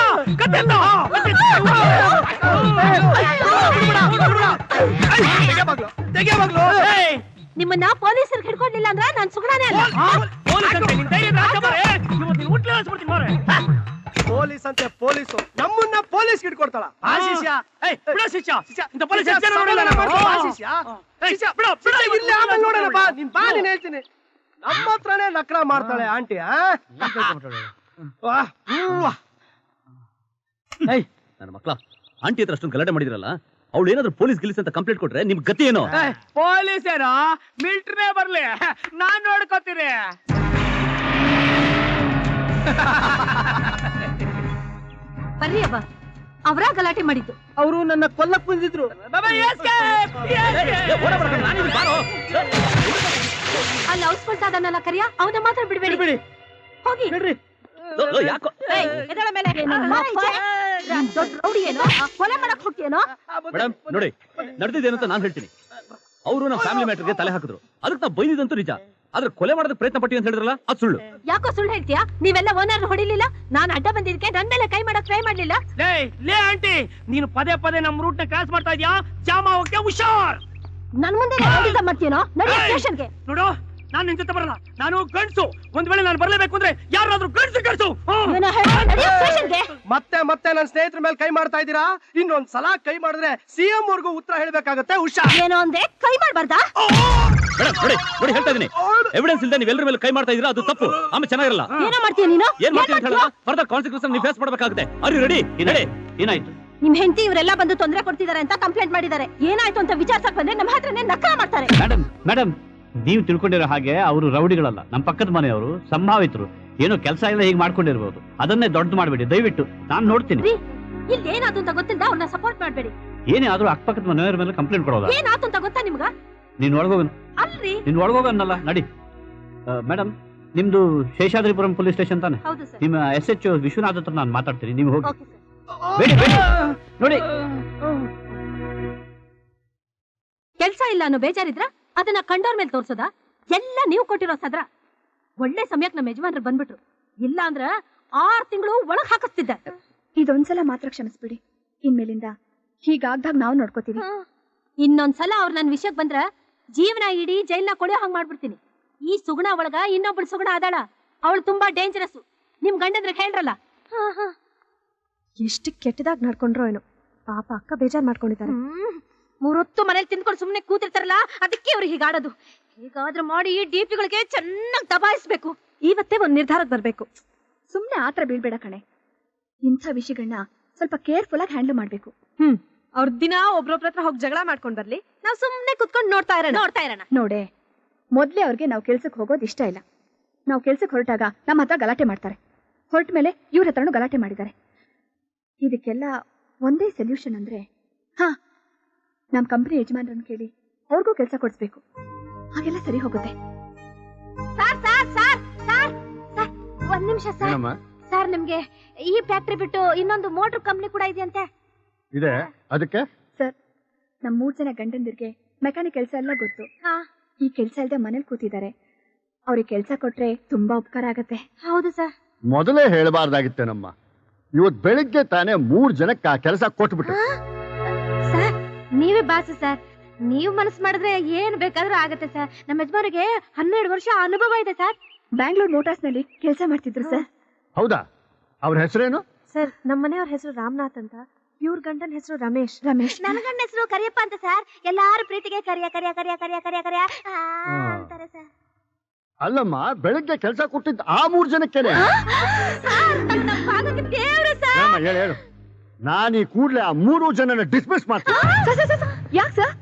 ನಿಮ್ಮನ್ನ ಪೊಲೀಸರು ಹಿಡ್ಕೊಂಡಿಲ್ಲ ಅಂದ್ರೆ ನಾನ್ ಸುಗುಣನೇ ಅಲ್ಲ. ಪೊಲೀಸ್ ಅಂತೆ ಪೊಲೀಸು ನಮ್ಮನ್ನ ಪೊಲೀಸ್ ಹಿಡ್ಕೊಡ್ತಾಳ. ಶಿಷ್ಯ, ಇಲ್ಲ ಆಮೇಲೆ ನೋಡೋಣ ಬಾ. ನೀನ್ ಬಾ, ನೀನ್ ಹೇಳ್ತೀನಿ. ನಮ್ಮ ಹತ್ರನೇ ನಕ್ರ ಮಾಡ್ತಾಳೆ ಆಂಟಿ. ನನ್ನ ಮಕ್ಳ, ಆಂಟಿ ಹತ್ರ ಅಷ್ಟೊಂದು ಗಲಾಟೆ ಮಾಡಿದ್ರಲ್ಲ, ಅವಳು ಏನಾದ್ರು ಪೊಲೀಸ್ ಗಿಲೀಸ್ ಅಂತ ಕಂಪ್ಲೇಂಟ್ ಕೊಟ್ರೆ ನಿಮ್ ಗತಿ ಏನೋ? ಪೊಲೀಸ್ ಏನೋ ಮಿಲಿಟರಿನೇ ಬರ್ಲಿ, ನಾನ್ ನೋಡ್ಕೋತೀರಿ. ಬರ್ರಿ ಅಬ್ಬ, ಅವರ ಗಲಾಟೆ ಮಾಡಿದ್ದು. ಅವರು ನನ್ನ ಕೊಲ್ಲಕ್ ಬಂದಿದ್ರು. ಅಲ್ಲಿ ಔಸ್ಕೊಳ್ತಾ ಅದನ್ನೆಲ್ಲ ಕರಿಯ, ಅವನ ಮಾತ್ರ ಬಿಡ್ಬೇಡಿ. ಹೋಗಿ ಯಾಕೋ ಎದಳ ಮೇಲೆ ದೊಡ್ಡ ರೌಡಿ ಏನೋ, ಕೊಲೆ ಮಾಡಕ್ ಹೋಗ್ತೀಯೇನೋ? ಮೇಡಮ್ ನೋಡಿ, ನಡೆದಿದ್ದೇನಂತ ನಾನ್ ಹೇಳ್ತೀನಿ. ಅವರು ನಮ್ಮ ಫ್ಯಾಮಿಲಿ ಮ್ಯಾಟರ್ಗೆ ತಲೆ ಹಾಕಿದ್ರು, ಅದಕ್ಕೆ ನಾವು ಬೈದಿದಂತೂ ನಿಜ. ಆದ್ರೆ ಕೊಲೆ ಮಾಡೋದಕ್ಕೆ ಪ್ರಯತ್ನ ಪಟ್ಟಿ ಅಂತ ಹೇಳಿದ್ರಲ್ಲ, ಅದು ಸುಳ್ಳು. ಯಾಕೋ ಸುಳ್ಳು ಹೇಳ್ತೀಯಾ? ನೀವೆಲ್ಲ ಓನರ್ ಹೊಡಿಲಿಲ್ಲ, ನಾನ್ ಅಡ್ಡ ಬಂದಿದ್ದಕ್ಕೆ ನನ್ ಮೇಲೆ ಕೈ ಮಾಡಕ್ ಟ್ರೈ ಮಾಡ್ಲಿಲ್ಲ. ಲೇ ಆಂಟಿ, ನೀನು ಪದೇ ಪದೇ ನಮ್ ರೂಟ್ ನ ಕ್ರಾಸ್ ಮಾಡ್ತಾ ಇದೀಯಾ. ಜಾಮ ಹೋಗ್ತೀಯ, ಹುಷಾರ್. ನನ್ ಮುಂದೆ ಮಾಡ್ತೀನೋ? ನಡಿ ಸ್ಟೇಷನ್ಗೆ. ನೋಡು, ನಾನು ನಿನ್ ಜೊತೆ ಬರಲ್ಲ. ನಾನು ಗಂಡ್ಸು. ಒಂದ್ ವೇಳೆ ನಾನು ಬರ್ಲೇಬೇಕು ಅಂದ್ರೆ ಯಾರಾದ್ರೂ ಗಂಡ್ಸು ಗಂಡ್ಸು. ಮತ್ತೆ ಮತ್ತೆ ನನ್ನ ಸ್ನೇಹಿತರ ಮೇಲೆ ಕೈ ಮಾಡ್ತಾ ಇದ್ದೀರಾ? ಇನ್ನೊಂದ್ ಸಲ ಕೈ ಮಾಡಿದ್ರೆ ಸಿಎಂ ವರ್ಗೂ ಉತ್ತರ ಹೇಳ್ಬೇಕಾಗತ್ತೆ. ಹುಷಾರ್. ಏನೋ ಅಂದೆ, ಕೈ ಮಾಡ್ಬಾರ್ದಾ? ನೋಡಿ ನೋಡಿ ಹೇಳ್ತಾ ಇದೀನಿ, ಎವಿಡೆನ್ಸ್ ಇಲ್ಲದೆ ನೀವೆಲ್ಲರ ಮೇಲೆ ಕೈ ಮಾಡ್ತಾ ಇದೀರಾ, ಅದು ತಪ್ಪು. ಆಮೇಲೆ ಚೆನ್ನಾಗಿರಲ್ಲ. ಏನೋ ಮಾಡ್ತೀಯ ನೀನು? ಏನ್ ಮಾಡ್ತೀನಿ ಅಂತ ಹೇಳಲ್ಲ. ಫರ್ದರ್ ಕಾನ್ಸಿಕ್ವೆನ್ಸ್ ನೀವು ಫೇಸ್ ಮಾಡಬೇಕಾಗುತ್ತೆ. Are you ready? ಏನಾಯ್ತು? ನಿಮ್ ಹೆಂಡತಿ ಇವರೆಲ್ಲ ಬಂದು ತೊಂದರೆ ಕೊಡ್ತಿದ್ದಾರೆ ಅಂತ ಕಂಪ್ಲೇಂಟ್ ಮಾಡಿದ್ದಾರೆ. ಏನಾಯ್ತು ಅಂತ ವಿಚಾರಿಸಕ್ ಬಂದ್ರೆ ನಮ್ಮ ಹತ್ರನೇ ನಕಲ ಮಾಡ್ತಾರೆ. ಮೇಡಮ್ ನೀವು ತಿಳ್ಕೊಂಡಿರೋ ಹಾಗೆ ಅವರು ರೌಡಿಗಳಲ್ಲ, ನಮ್ಮ ಪಕ್ಕದ ಮನೆಯವರು, ಸಂಭಾವಿತರು. ಏನೋ ಕೆಲಸ ಇಲ್ಲ ಹೀಗೆ ಮಾಡ್ಕೊಂಡಿರ್ಬೋದು. ಅದನ್ನೇ ದೊಡ್ಡ ಮಾಡ್ಬೇಡಿ ದಯವಿಟ್ಟು. ನಾನು ನೋಡ್ತೀನಿ. ಇಲ್ಲಿ ಏನಾಯ್ತು ಅಂತ ಗೊತ್ತಿಲ್ಲ, ಅವ್ರನ್ನ ಸಪೋರ್ಟ್ ಮಾಡ್ಬೇಡಿ. ಏನೇ ಆದ್ರೂ ಅಕ್ಕಪಕ್ಕದ ಮನೆಯವರ ಮೇಲೆ ಕಂಪ್ಲೇಂಟ್ ಕೊಡೋದ? ಏನಾಯ್ತು ಅಂತ ಗೊತ್ತಾ ನಿಮ್ಗ? ನೀನ್ ಒಳಗೋಗನು. ಅಲ್ರಿ, ನೀನ್ ಒಳಗೋಗನ್ನಲ್ಲ, ನಡಿ. ಮೇಡಮ್ ನಿಮ್ದು ಶೇಷಾದ್ರಿಪುರಂ ಪೊಲೀಸ್ ಸ್ಟೇಷನ್ ತಾನೆ? ಹೌದು ಸರ್. ನಿಮ್ಮ SHO ವಿಶ್ವನಾಥ್ ಹತ್ರ ನಾನು ಮಾತಾಡ್ತೀನಿ, ನೀವು ಹೋಗಿ. Okay sir. ಬೇಡಿ ನೋಡಿ. ಕೆಲ್ಸ ಇಲ್ಲ ಅನ್ನೋ ಬೇಜಾರಿದ್ರ ಅದನ್ನ ಕಂಡೋರ್ ಮೇಲೆ ತೋರ್ಸೋದ? ಎಲ್ಲ ನೀವು ಕೊಟ್ಟಿರೋ ಸದ್ರ. ಒಳ್ಳೆ ಸಮಯಕ್ಕೆ ನಮ್ಮ ಯಜಮಾನ್ರು ಬಂದ್ಬಿಟ್ರು. ಇಲ್ಲ ಅಂದ್ರ 6 ತಿಂಗಳು ಒಳಗ್ ಹಾಕಿಸ್ತಿದ್ದ. ಇದೊಂದ್ಸಲ ಮಾತ್ರ ಕ್ಷಮಿಸ್ಬಿಡಿ. ಇನ್ಮೇಲಿಂದ ಹೀಗಾಗ್ದಾಗ ನಾವು ನೋಡ್ಕೋತೀವಿ. ಇನ್ನೊಂದ್ಸಲ ಅವ್ರು ನನ್ ವಿಷಯಕ್ಕೆ ಬಂದ್ರ ಜೀವನ ಇಡೀ ಜೈಲ್ನ ಕೊಳೆಯೋ ಹಂಗ್ ಮಾಡ್ಬಿಡ್ತೀನಿ. ಈ ಸುಗುಣ ಒಳಗ ಇನ್ನೊಬ್ಬಳು ಸುಗುಣ ಅದಾಳ, ಅವಳು ತುಂಬಾ ಡೇಂಜರಸ್. ನಿಮ್ ಗಂಡಂದ್ರೆ ಹೇಳ್ರಲ್ಲ. ಎಷ್ಟು ಕೆಟ್ಟದಾಗಿ ನಡ್ಕೊಂಡ್ರೋ ಏನೋ. ಪಾಪ ಅಕ್ಕ ಬೇಜಾರ್ ಮಾಡ್ಕೊಂಡಿದ್ದಾರೆ. 3 ಹೊತ್ತು ಮನೇಲಿ ತಿಂದ್ಕೊಂಡು ಸುಮ್ನೆ ಕೂತಿರ್ತಾರಲ್ಲ, ಅದಕ್ಕೆ ಅವ್ರಿಗೆ ಹೀಗಾಡೋದು. ಹೇಗಾದ್ರೂ ಮಾಡಿ ಈ DPಗಳಿಗೆ ಚೆನ್ನಾಗಿ ದಬಾಯಿಸ್ಬೇಕು. ಇವತ್ತೇ ಒಂದ್ ನಿರ್ಧಾರಕ್ಕೆ ಬರ್ಬೇಕು. ಸುಮ್ನೆ ಆತರ ಬೀಳ್ಬೇಡ ಕಣೆ. ಇಂಥ ವಿಷಯಗಳನ್ನ ಸ್ವಲ್ಪ ಕೇರ್ಫುಲ್ ಆಗಿ ಹ್ಯಾಂಡಲ್ ಮಾಡ್ಬೇಕು. ಅವ್ರ ದಿನ ಒಬ್ರೊಬ್ರ ಹತ್ರ ಹೋಗಿ ಜಗಳ ಮಾಡ್ಕೊಂಡ್ ಬರ್ಲಿ, ನಾವ್ ಸುಮ್ನೆ ಕುತ್ಕೊಂಡು ನೋಡ್ತಾ ಇರೋಣ. ನೋಡೆ, ಮೊದ್ಲೇ ಅವ್ರಿಗೆ ನಾವು ಕೆಲ್ಸಕ್ಕೆ ಹೋಗೋದು ಇಷ್ಟ ಇಲ್ಲ. ನಾವು ಕೆಲ್ಸಕ್ಕೆ ಹೊರಟಾಗ ನಮ್ಮ ಹತ್ರ ಗಲಾಟೆ ಮಾಡ್ತಾರೆ. ಹೊರಟ ಮೇಲೆ ಇವ್ರ ಹತ್ರನೂ ಗಲಾಟೆ ಮಾಡಿದ್ದಾರೆ. ಇದಕ್ಕೆಲ್ಲ ಒಂದೇ ಸೊಲ್ಯೂಷನ್ ಅಂದ್ರೆ, ನಮ್ ಕಂಪನಿ ಯಜಮಾನ್ರನ್ನ ಕೇಳಿ ಅವ್ರಿಗೂ ಕೆಲಸ ಕೊಡಿಸ್ಬೇಕು. ಹಾಗೆಲ್ಲ ಸರಿ ಹೋಗುತ್ತೆ. ಒಂದ್ ನಿಮಿಷ ಸರ್, ನಿಮ್ಗೆ ಈ ಫ್ಯಾಕ್ಟ್ರಿ ಬಿಟ್ಟು ಇನ್ನೊಂದು ಮೋಟರ್ ಕಂಪ್ನಿ ಕೂಡ ಇದೆಯಂತೆ. ಇದೆ, ಅದಕ್ಕೆ ಸರ್, ನಮ್ 3 ಜನ ಗಂಡಂದಿರ್ಗೆ ಮೆಕ್ಯಾನಿಕ್ ಕೆಲಸ ಎಲ್ಲ ಗೊತ್ತು. ಈ ಕೆಲಸ ಇಲ್ಲದೆ ಮನೇಲಿ ಕೂತಿದ್ದಾರೆ. ಅವ್ರಿಗೆ ಕೆಲಸ ಕೊಟ್ರೆ ತುಂಬಾ ಉಪಕಾರ ಆಗತ್ತೆ. ಹೌದು ಸರ್. ಮೊದಲೇ ಹೇಳಬಾರ್ದಾಗಿತ್ತೇನಮ್ಮ. ಇವತ್ ಬೆಳಿಗ್ಗೆ ತಾನೇ 3 ಜನಕ್ಕೆ ಆ ಕೆಲಸ ಕೊಟ್ಬಿಟ್ಟು. ಸರ್, ನೀವೇ ಬಾಸು ಸರ್. ನೀವು ಮನಸ್ಸು ಮಾಡಿದ್ರೆ ಏನ್ ಬೇಕಾದ್ರೂ ಆಗತ್ತೆ ಸರ್. ನಮ್ಮ ಯಜಮಾನಿಗೆ 12 ವರ್ಷ ಅನುಭವ ಇದೆ ಸರ್. ಬ್ಯಾಂಗ್ಳೂರ್ ಮೋಟಾರ್ಸ್ ನಲ್ಲಿ ಕೆಲಸ ಮಾಡ್ತಿದ್ರು ಸರ್. ಹೌದಾ? ಅವ್ರ ಹೆಸರೇನು? ಸರ್, ನಮ್ಮ ಮನೆಯವ್ರ ಹೆಸರು ರಾಮನಾಥ್ ಅಂತ, ಇವ್ರ ಗಂಡನ ಹೆಸರು ರಮೇಶ್. ನನ್ನ ಗಂಡ ಹೆಸರು ಕರಿಯಪ್ಪ ಅಂತ ಸರ್. ಎಲ್ಲಾರು ಪ್ರೀತಿಗೆ ಕರಿಯ ಕರಿಯ ಕರಿಯ ಕರಿಯ ಕರಿಯ ಕರಿಯ ಅಂತಾರೆ ಸರ್. ಅಲ್ಲಮ್ಮ, ಬೆಳಗ್ಗೆ ಕೆಲಸ ಕೊಟ್ಟಿದ್ದ ಆ 3 ಜನಕ್ಕೇನೆ. ಹೇಳು, ನಾನು ಈ ಕೂಡ್ಲೆ ಆ 3 ಜನನ ಡಿಸ್ಮಿಸ್ ಮಾಡ್ತೀನಿ. ಯಾಕೆ ಸರ್?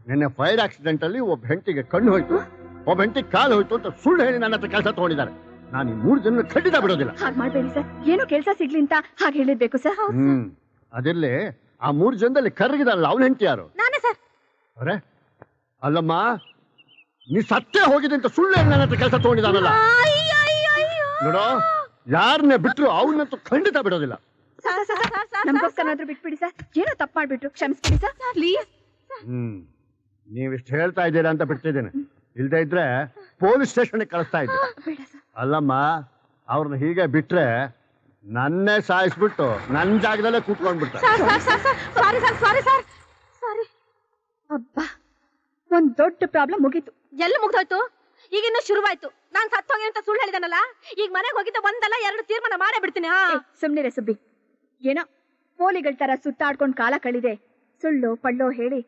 ನಿನ್ನೆ ಫೈರ್ ಆಕ್ಸಿಡೆಂಟ್ ಅಲ್ಲಿ ಒಬ್ಬ ಹೆಂಡತಿಗೆ ಕಣ್ಣು ಹೋಯ್ತು, ಒಬ್ಬ ಹೆಂಡತಿ ಕಾಲು ಹೋಯ್ತು ಅಂತ ಸುಳ್ಳು ಹೇಳಿ ನನ್ನ ಹತ್ರ ಕೆಲಸ ತಗೊಂಡಿದ್ದಾರೆ. ನಾನು ಈ 3 ಜನ ಖಂಡಿತ ಬಿಡೋದಿಲ್ಲ. ಹಾಗೆ ಮಾಡ್ಬೇಡಿ ಸರ್. ಏನೋ ಕೆಲಸ ಸಿಗ್ಲಿ ಅಂತ ಹಾಗೆ ಹೇಳಿರ್ಬೇಕು ಸರ್. ಅದಿರ್ಲಿ, ಆ 3 ಜನದಲ್ಲಿ ಕರ್ಗಿದಾರಲ್ಲ, ಅವನ ಹೆಂಡತಿ ಯಾರು? ನಾನೇ ಸರ್. ಅರೆ ಅಲ್ಲಮ್ಮ, ನೀ ಸತ್ತೇ ಹೋಗಿದೆ ಅಂತ ಸುಳ್ಳು ಹೇಳಿ ನನ್ನ ಹತ್ರ ಕೆಲಸ ತಗೊಂಡಿದ್ದಾನಲ್ಲ. ನೋಡೋ, ಯಾರನ್ನೇ ಬಿಟ್ರು ಅವನಂತೂ ಖಂಡಿತ ಬಿಡೋದಿಲ್ಲ. ನಮ್ಗೋಸ್ಕರ ಬಿಟ್ಬಿಡಿ ಸರ್. ಏನೋ ತಪ್ಪು ಮಾಡ್ಬಿಟ್ರು, ಕ್ಷಮಿಸ್ಬಿಡಿ ಸರ್ ಪ್ಲೀಸ್. ನೀವಿಷ್ಟು ಹೇಳ್ತಾ ಇದ್ದೀರಾ ಅಂತ ಬಿಡ್ತಿದ್ದೀನಿ. ಇಲ್ದೇ ಇದ್ರೆ ಪೊಲೀಸ್ ಸ್ಟೇಷನ್ ಕಳಿಸ್ತಾ ಇದ್ದೆ. ಅಲ್ಲಮ್ಮ, ಅವ್ರನ್ನ ಹೀಗೆ ಬಿಟ್ರೆ ನನ್ನೇ ಸಾಯಿಸ್ಬಿಟ್ಟು ನನ್ನ ಜಾಗದಲ್ಲೇ ಕೂತ್ಕೊಂಡ್ಬಿಡ್ತಾರೆ. ಅಬ್ಬಾ, ಒಂದ್ ದೊಡ್ಡ ಪ್ರಾಬ್ಲಮ್ ಮುಗೀತು. ಎಲ್ಲ ಮುಗ್ದೋಯ್ತು. ಈಗ ಇನ್ನು ಶುರುವಾಯ್ತು. ನಾನ್ ಸತ್ತು ಹೋಗಿ ಅಂತ ಸುಳ್ಳು ಹೇಳಿದನಲ್ಲ, ಈಗ ಮನೆಗೆ ಹೋಗಿದ್ದ 1 ಅಲ್ಲ 2 ತೀರ್ಮಾನ ಮಾಡೇ ಬಿಡ್ತೀನಿ. ಸುಮ್ನಿರೆ ಸುಬ್ಬಿ. ಏನೋ ಪೋಲಿಗಳ ತರ ಸುತ್ತಾಡ್ಕೊಂಡ್ ಕಾಲ ಕಳಿದೆ. ಸುಳ್ಳು ಪಳ್ಳೋ ಹೇಳಿ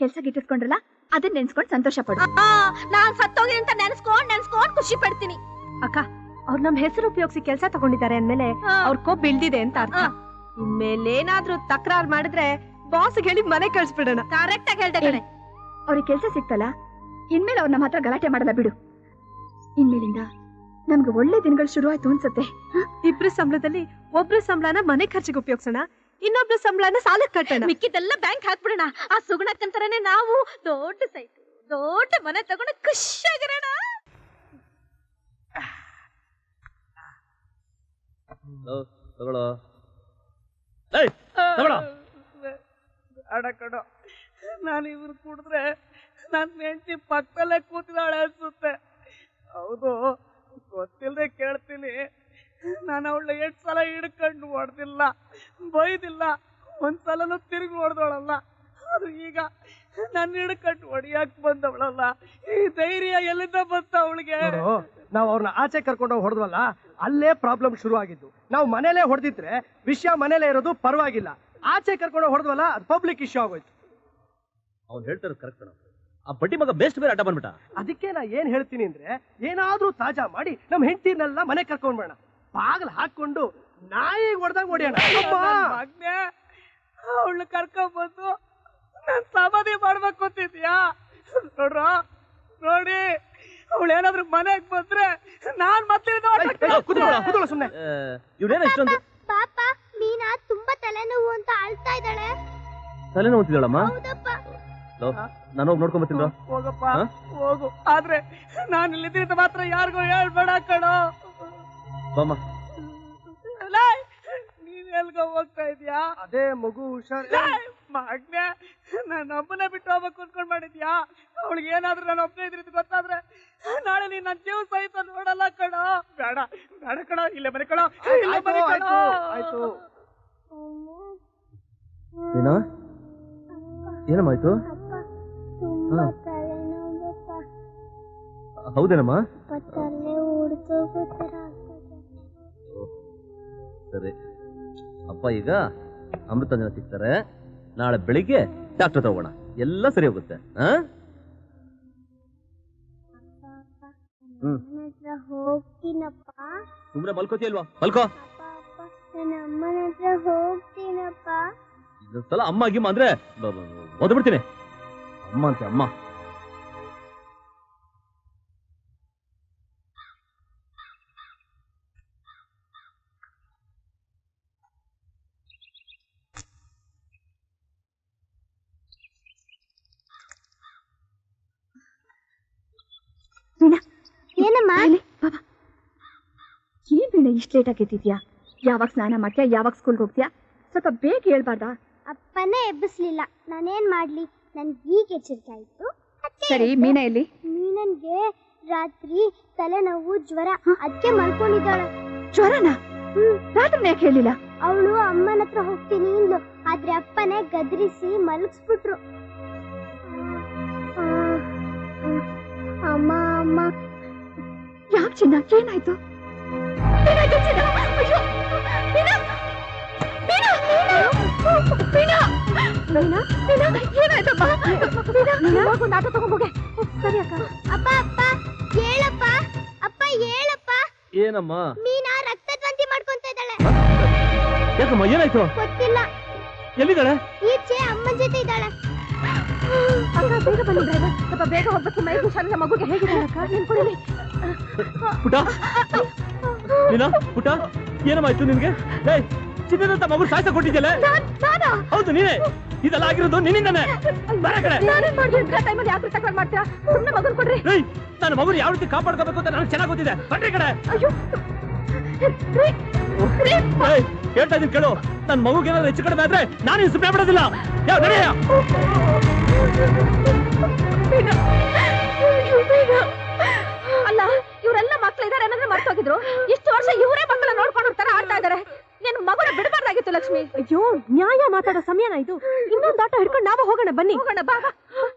ಕೆಲ್ಸ ಗಿಟ್ಟಿಸ್ಕೊಂಡ್ರಲ್ಲ, ಅದನ್ನ ನೆನ್ಸ್ಕೊಂಡ್ ಸಂತೋಷ ಪಡು. ನಾನ್ ಸತ್ತೋಗಿ ಅಂತ ನೆನ್ಸ್ಕೊಂಡ್ ಖುಷಿ ಪಡ್ತೀನಿ. ಅಕ್ಕ, ಅವ್ರು ನಮ್ ಹೆಸರು ಉಪಯೋಗಿಸಿ ಕೆಲಸ ತಗೊಂಡಿದ್ದಾರೆ ಅಂದ್ಮೇಲೆ ಅವ್ರ ಕೋಪ್ ಬೆಳ್ದಿದೆ ಅಂತ ಅರ್ಥ. ಇನ್ಮೇಲೇನಾದ್ರೂ ತಕರಾರು ಮಾಡಿದ್ರೆ ಬಾಸ್ ಹೇಳಿ ಮನೆ ಕಳ್ಸ್ಬಿಡೋಣ. ಕರೆಕ್ಟ್ ಆಗಿ ಹೇಳ್ದೆ ಕಣೆ. ಅವ್ರಿಗೆ ಕೆಲ್ಸ ಸಿಕ್ತಲ್ಲ, ಇನ್ಮೇಲೆ ಅವ್ರ ನಮ್ಮ ಹತ್ರ ಗಲಾಟೆ ಮಾಡಲ್ಲ ಬಿಡು. ಇನ್ಮೇಲಿಂದ ನಮ್ಗೆ ಒಳ್ಳೆ ದಿನಗಳು ಶುರು ಆಯ್ತು ಅನ್ಸುತ್ತೆ. ಇಬ್ರು ಸಂಬಳದಲ್ಲಿ ಒಬ್ರು ಸಂಬಳನ ಮನೆ ಖರ್ಚಿಗೆ ಉಪಯೋಗಿಸೋಣ, ಇನ್ನೊಬ್ರು ಸಂಬಳನ ಸಾಲಕ್ಕೆ ಕಟ್ಟೋಣ. ಮಿಕ್ಕಿದೆಲ್ಲ ಬ್ಯಾಂಕ್ ಹಾಕ್ಬಿಡೋಣ. ಆ ಸುಗುಣಕ್ಕಂತಾರನೆ ನಾವು ದೊಡ್ಡ ಸೈಟ್, ದೊಡ್ಡ ಮನೆ ತಗೊಂಡು ಖುಷಿಯಾಗಿರೋಣ. ತಗೊಳ್ಳೋ. ಅಡಕಡೋ, ನಾನು ಇವ್ರು ಕುಡಿದ್ರೆ ನನ್ನ ಹೆಂಡತಿ ಪಕ್ಕದಲ್ಲೇ ಕೂತಿದ್ದಾಳೆ ಅನ್ಸುತ್ತೆ. ಹೌದು, ಗೊತ್ತಿಲ್ಲದೆ ಕೇಳ್ತೀನಿ. ನಾನು ಅವಳ 8 ಸಲ ಹಿಡ್ಕೊಂಡು ಹೊಡೆದಿಲ್ಲ, ಬೈದಿಲ್ಲ, 1 ಸಲನೂ ತಿರುಗಿ ಹೊಡೆದೋಳಲ್ಲ. ಅದು ಈಗ ನನ್ನ ಹಿಡ್ಕಟ್ಟು ಹೊಡಿಯಾಕ್ ಬಂದವಳಲ್ಲ, ಈ ಧೈರ್ಯ ಎಲ್ಲಿಂದ ಬಂತ ಅವಳಿಗೆ? ನಾವು ಅವ್ರನ್ನ ಆಚೆ ಕರ್ಕೊಂಡೋಗಿ ಹೊಡೆದ್ವಲ್ಲ, ಅಲ್ಲೇ ಪ್ರಾಬ್ಲಮ್ ಶುರು ಆಗಿದ್ದು. ನಾವು ಮನೇಲೆ ಹೊಡೆದಿದ್ರೆ ವಿಷಯ ಮನೇಲೆ ಇರೋದು ಪರವಾಗಿಲ್ಲ. ಆಚೆ ಕರ್ಕೊಂಡೋಗಿ ಹೊಡೆದ್ವಲ್ಲ, ಅದು ಪಬ್ಲಿಕ್ ಇಶ್ಯೂ ಆಗೋಯ್ತು. ಅವ್ನು ಹೇಳ್ತಾರೆ ಕರೆಕ್ಟ್. ಆ ಬಡ್ಡಿ ಮಗ ಬೆಸ್ಟ್ ಬೇರೆ ಅಡ್ಡ ಬಂದ್ಬಿಟ್ಟ. ಅದಕ್ಕೆ ನಾ ಏನ್ ಹೇಳ್ತೀನಿ ಅಂದ್ರೆ, ಏನಾದ್ರೂ ತಾಜಾ ಮಾಡಿ ನಮ್ ಹೆಂಡತಿನೆಲ್ಲ ಮನೆ ಕರ್ಕೊಂಡ್ಬೇಡ, ಬಾಗಿಲು ಹಾಕೊಂಡು ನಾಯಿಗೆ ಹೊಡೆದಾಗ ಹೊಡೆಯೋಣ. ಅವಳು ಕರ್ಕೊಂಡ್ಬಂದು ನಾನ್ ಸಮಾಧಿ ಮಾಡ್ಬೇಕು ಅಂತಿದ್ಯಾ? ನೋಡ್ರ ನೋಡಿ, ಅವಳು ಏನಾದ್ರು ಮನೆಗ್ ಬಂದ್ರೆ ನಾನ್ ಮತ್ತೆ ಸುಮ್ನೆ. ಇವ್ರೇನ ಇಷ್ಟೊಂದು ಪಾಪ ಮೀನಾ ತುಂಬಾ ತಲೆನೋವು ಅಂತ ಅಳ್ತಾ ಇದ್ದಾಳೆ. ತಲೆನೋವು ಅಂತಿದ್ದಾಳಮ್ಮ? ಹೌದಪ್ಪ. ನಾನು ಹೋಗಿ ನೋಡ್ಕೊಂಡ್ ಬರ್ತೀನಿ. ಹೋಗಪ್ಪ ಹೋಗು, ಆದ್ರೆ ನಾನು ಇಲ್ಲಿದ್ರಿಂದ ಮಾತ್ರ ಯಾರಿಗೂ ಹೇಳ್ಬೇಡ ಕಣೋ. ನೀನ್ ಎಲ್ಗೋ ಹೋಗ್ತಾ ಇದ್ಯಾ? ಅದೇ ಮಗು ಹುಷಾರ್. ಮಗ್ನೆ, ನನ್ನ ಒಬ್ಬನೇ ಬಿಟ್ಟು ಹೋಗ್ಬೇಕು ಅನ್ಕೊಂಡ್ ಮಾಡಿದ್ಯಾ? ಅವಳಿಗೆ ಏನಾದ್ರೂ ನಾನು ಒಬ್ಬನೇ ಇದ್ರಿದ್ದು ಗೊತ್ತಾದ್ರೆ ನಾಳೆ ನೀನ್ ನನ್ನ ಜೀವ ಸಹಿತ ನೋಡಲ್ಲ ಕಣೋ. ಬೇಡ ಬೇಡ ಕಣೋ, ಇಲ್ಲೇ ಮನೆ ಕಣೋ, ಇಲ್ಲೇ ಮನೆ ಕಣೋ. ಆಯ್ತು. ಏನಮ್ಮಾಯ್ತು? ತುಂಬಾ ತಲೆನೋವಪ್ಪ. ಹೌದೇನಮ್ಮ? ತಲೆ ಉಡ್ದೋಗೋ ತರ ಆಗ್ತದೆ. ಸರಿ, ಅಪ್ಪ ಈಗ ಅಮೃತಾಂಜನ ಸಿಗ್ತಾರೆ. ನಾಳೆ ಬೆಳಿಗ್ಗೆ ಡಾಕ್ಟರ್ ತಗೋಣ, ಎಲ್ಲ ಸರಿ ಹೋಗುತ್ತೆ. ಹೋಗ್ತೀನಪ್ಪ. ಸುಮ್ನೆ ಮಲ್ಕೋತಿ ಅಲ್ವಾ? ಮಲ್ಕೋ. ನನ್ನ ಅಮ್ಮನ ಹತ್ರ ಹೋಗ್ತೀನಪ್ಪ. ಇದೊಂದ್ಸಲ ಅಮ್ಮ ಗಿಮ್ಮ ಅಂದ್ರೆ ಓದ್ ಬಿಡ್ತೀನಿ. ಅಮ್ಮ ಅಂತೆ ಅಮ್ಮ. ಏನಮ್ಮ? ಏನ್ ಬೇಡ ಇಷ್ಟು ಲೇಟ್ ಆಗಿದ್ಯಾ? ಯಾವಾಗ ಸ್ನಾನ ಮಾಡ್ತೀಯಾ? ಯಾವಾಗ ಸ್ಕೂಲ್ಗೆ ಹೋಗ್ತೀಯಾ? ಸ್ವಲ್ಪ ಬೇಗ ಹೇಳ್ಬಾರ್ದಾ? ಅಪ್ಪನೇ ಎಬ್ಬಿಸ್ಲಿಲ್ಲ, ನಾನೇನ್ ಮಾಡ್ಲಿ? ನನ್ಗೆ ಈಗ ಎಚ್ಚರಿಕೆ ಆಯ್ತು. ಸರಿ, ಮೀನಾ ಎಲ್ಲಿ? ಮೀನನ್ಗೆ ರಾತ್ರಿ ತಲೆನೋವು, ಜ್ವರ, ಅದಕ್ಕೆ ಮಲ್ಕೊಂಡಿದ್ದಾಳೆ. ಜ್ವರನಾ? ರಾತ್ರಿ ಯಾಕೆ ಹೇಳಿಲ್ಲ? ಅವಳು ಅಮ್ಮನ ಹತ್ರ ಹೋಗ್ತೀನಿ ಇಂದ್ಲು, ಆದ್ರೆ ಅಪ್ಪನೇ ಗದರಿಸಿ ಮಲಗಿಸ್ಬಿಟ್ರು. ಅಮ್ಮ ಅಮ್ಮ. ಯಾಕೆ ಚಿನ್ನ, ಏನಾಯ್ತು? ಅಪ್ಪ ಅಪ್ಪ ಹೇಳಪ್ಪ, ಅಪ್ಪ ಹೇಳಪ್ಪ. ಏನಮ್ಮ? ಮೀನಾ ರಕ್ತದ್ವಂತಿ ಮಾಡ್ಕೊಂತ ಇದ್ದಾಳೆ. ಯಾಕಮ್ಮ, ಏನಾಯ್ತು? ಗೊತ್ತಿಲ್ಲ. ಎಲ್ಲಿದ್ದಾಳೆ? ಈಚೆ ಅಮ್ಮನ ಜೊತೆ ಇದ್ದಾಳೆ. ಅಕ್ಕ ಬೇಗ ಬನ್ನಿ ಡ್ರೈವರ್, ಸ್ವಲ್ಪ ಬೇಗ ಹೋಗ್ಬೇಕು. ಮೈ ಹುಷಾರಿಲ್ಲ, ಮಗುಗೆ ಹೇಗಿದೆ ಅಕ್ಕ? ನೀನ್ ಕೊಡಿ. ಪುಟ, ನೀನಾ? ಪುಟ, ಏನಮ್ಮಾಯ್ತು ನಿನ್ಗೆ? ಚಿನ್ನದಂತ ಮಗು ಸಾಯ್ಸ ಕೊಟ್ಟಿದ್ಯಲ್ಲ? ಹೌದು, ನೀನೇ. ಇದೆಲ್ಲ ಆಗಿರೋದು ನಿನ್ನಿಂದಾನೆ. ನಾನೇನ್ ಮಾಡ್ಲಿ? ಟೈಮಲ್ಲಿ ಯಾಕೆ ತಗೊಂಡ್ ಮಾಡ್ತೀರಾ? ಸುಮ್ಮನೆ ಮಗನ್ ಕೊಡ್ರಿ. ನನ್ನ ಮಗುನ ಯಾವ ರೀತಿ ಕಾಪಾಡ್ಕೋಬೇಕು ಅಂತ ನನಗೆ ಚೆನ್ನಾಗಿ ಗೊತ್ತಿದೆ. ಬನ್ರಿ ಕಡೆ. ಅಯ್ಯೋ, ಹೇಳ್ತಾ ಇದೀನಿ ಕೇಳು. ನನ್ನ ಮಗುಗೆ ಏನಾದ್ರು ಹೆಚ್ಚು ಕಡಿಮೆ ಆದ್ರೆ ನಾನು ಸುಮ್ಮನೆ ಬಿಡೋದಿಲ್ಲ. ಯಾವ ನಡೆಯ? ಅಲ್ಲ, ಇವರೆಲ್ಲ ಮಕ್ಳು ಇದಾರೆ ಅನ್ನೋದ್ರೆ ಮರ್ತೋಗಿದ್ರು. ಇಷ್ಟು ವರ್ಷ ಇವರೇ ಮಕ್ಕಳ ನೋಡ್ಕೊಂಡು ತರ ಆಡ್ತಾ ಇದಾರೆ. ನೀನು ಮಗುನ ಬಿಡಬಾರ್ದಾಗಿತ್ತು ಲಕ್ಷ್ಮಿ. ಅಯ್ಯೋ, ನ್ಯಾಯ ಮಾತಾಡೋ ಸಮಯನ ಇದು. ಇನ್ನೊಂದು ಆಟ ಹಿಡ್ಕೊಂಡು ನಾವು ಹೋಗೋಣ, ಬನ್ನಿ. ಹೋಗೋಣ ಬಾ.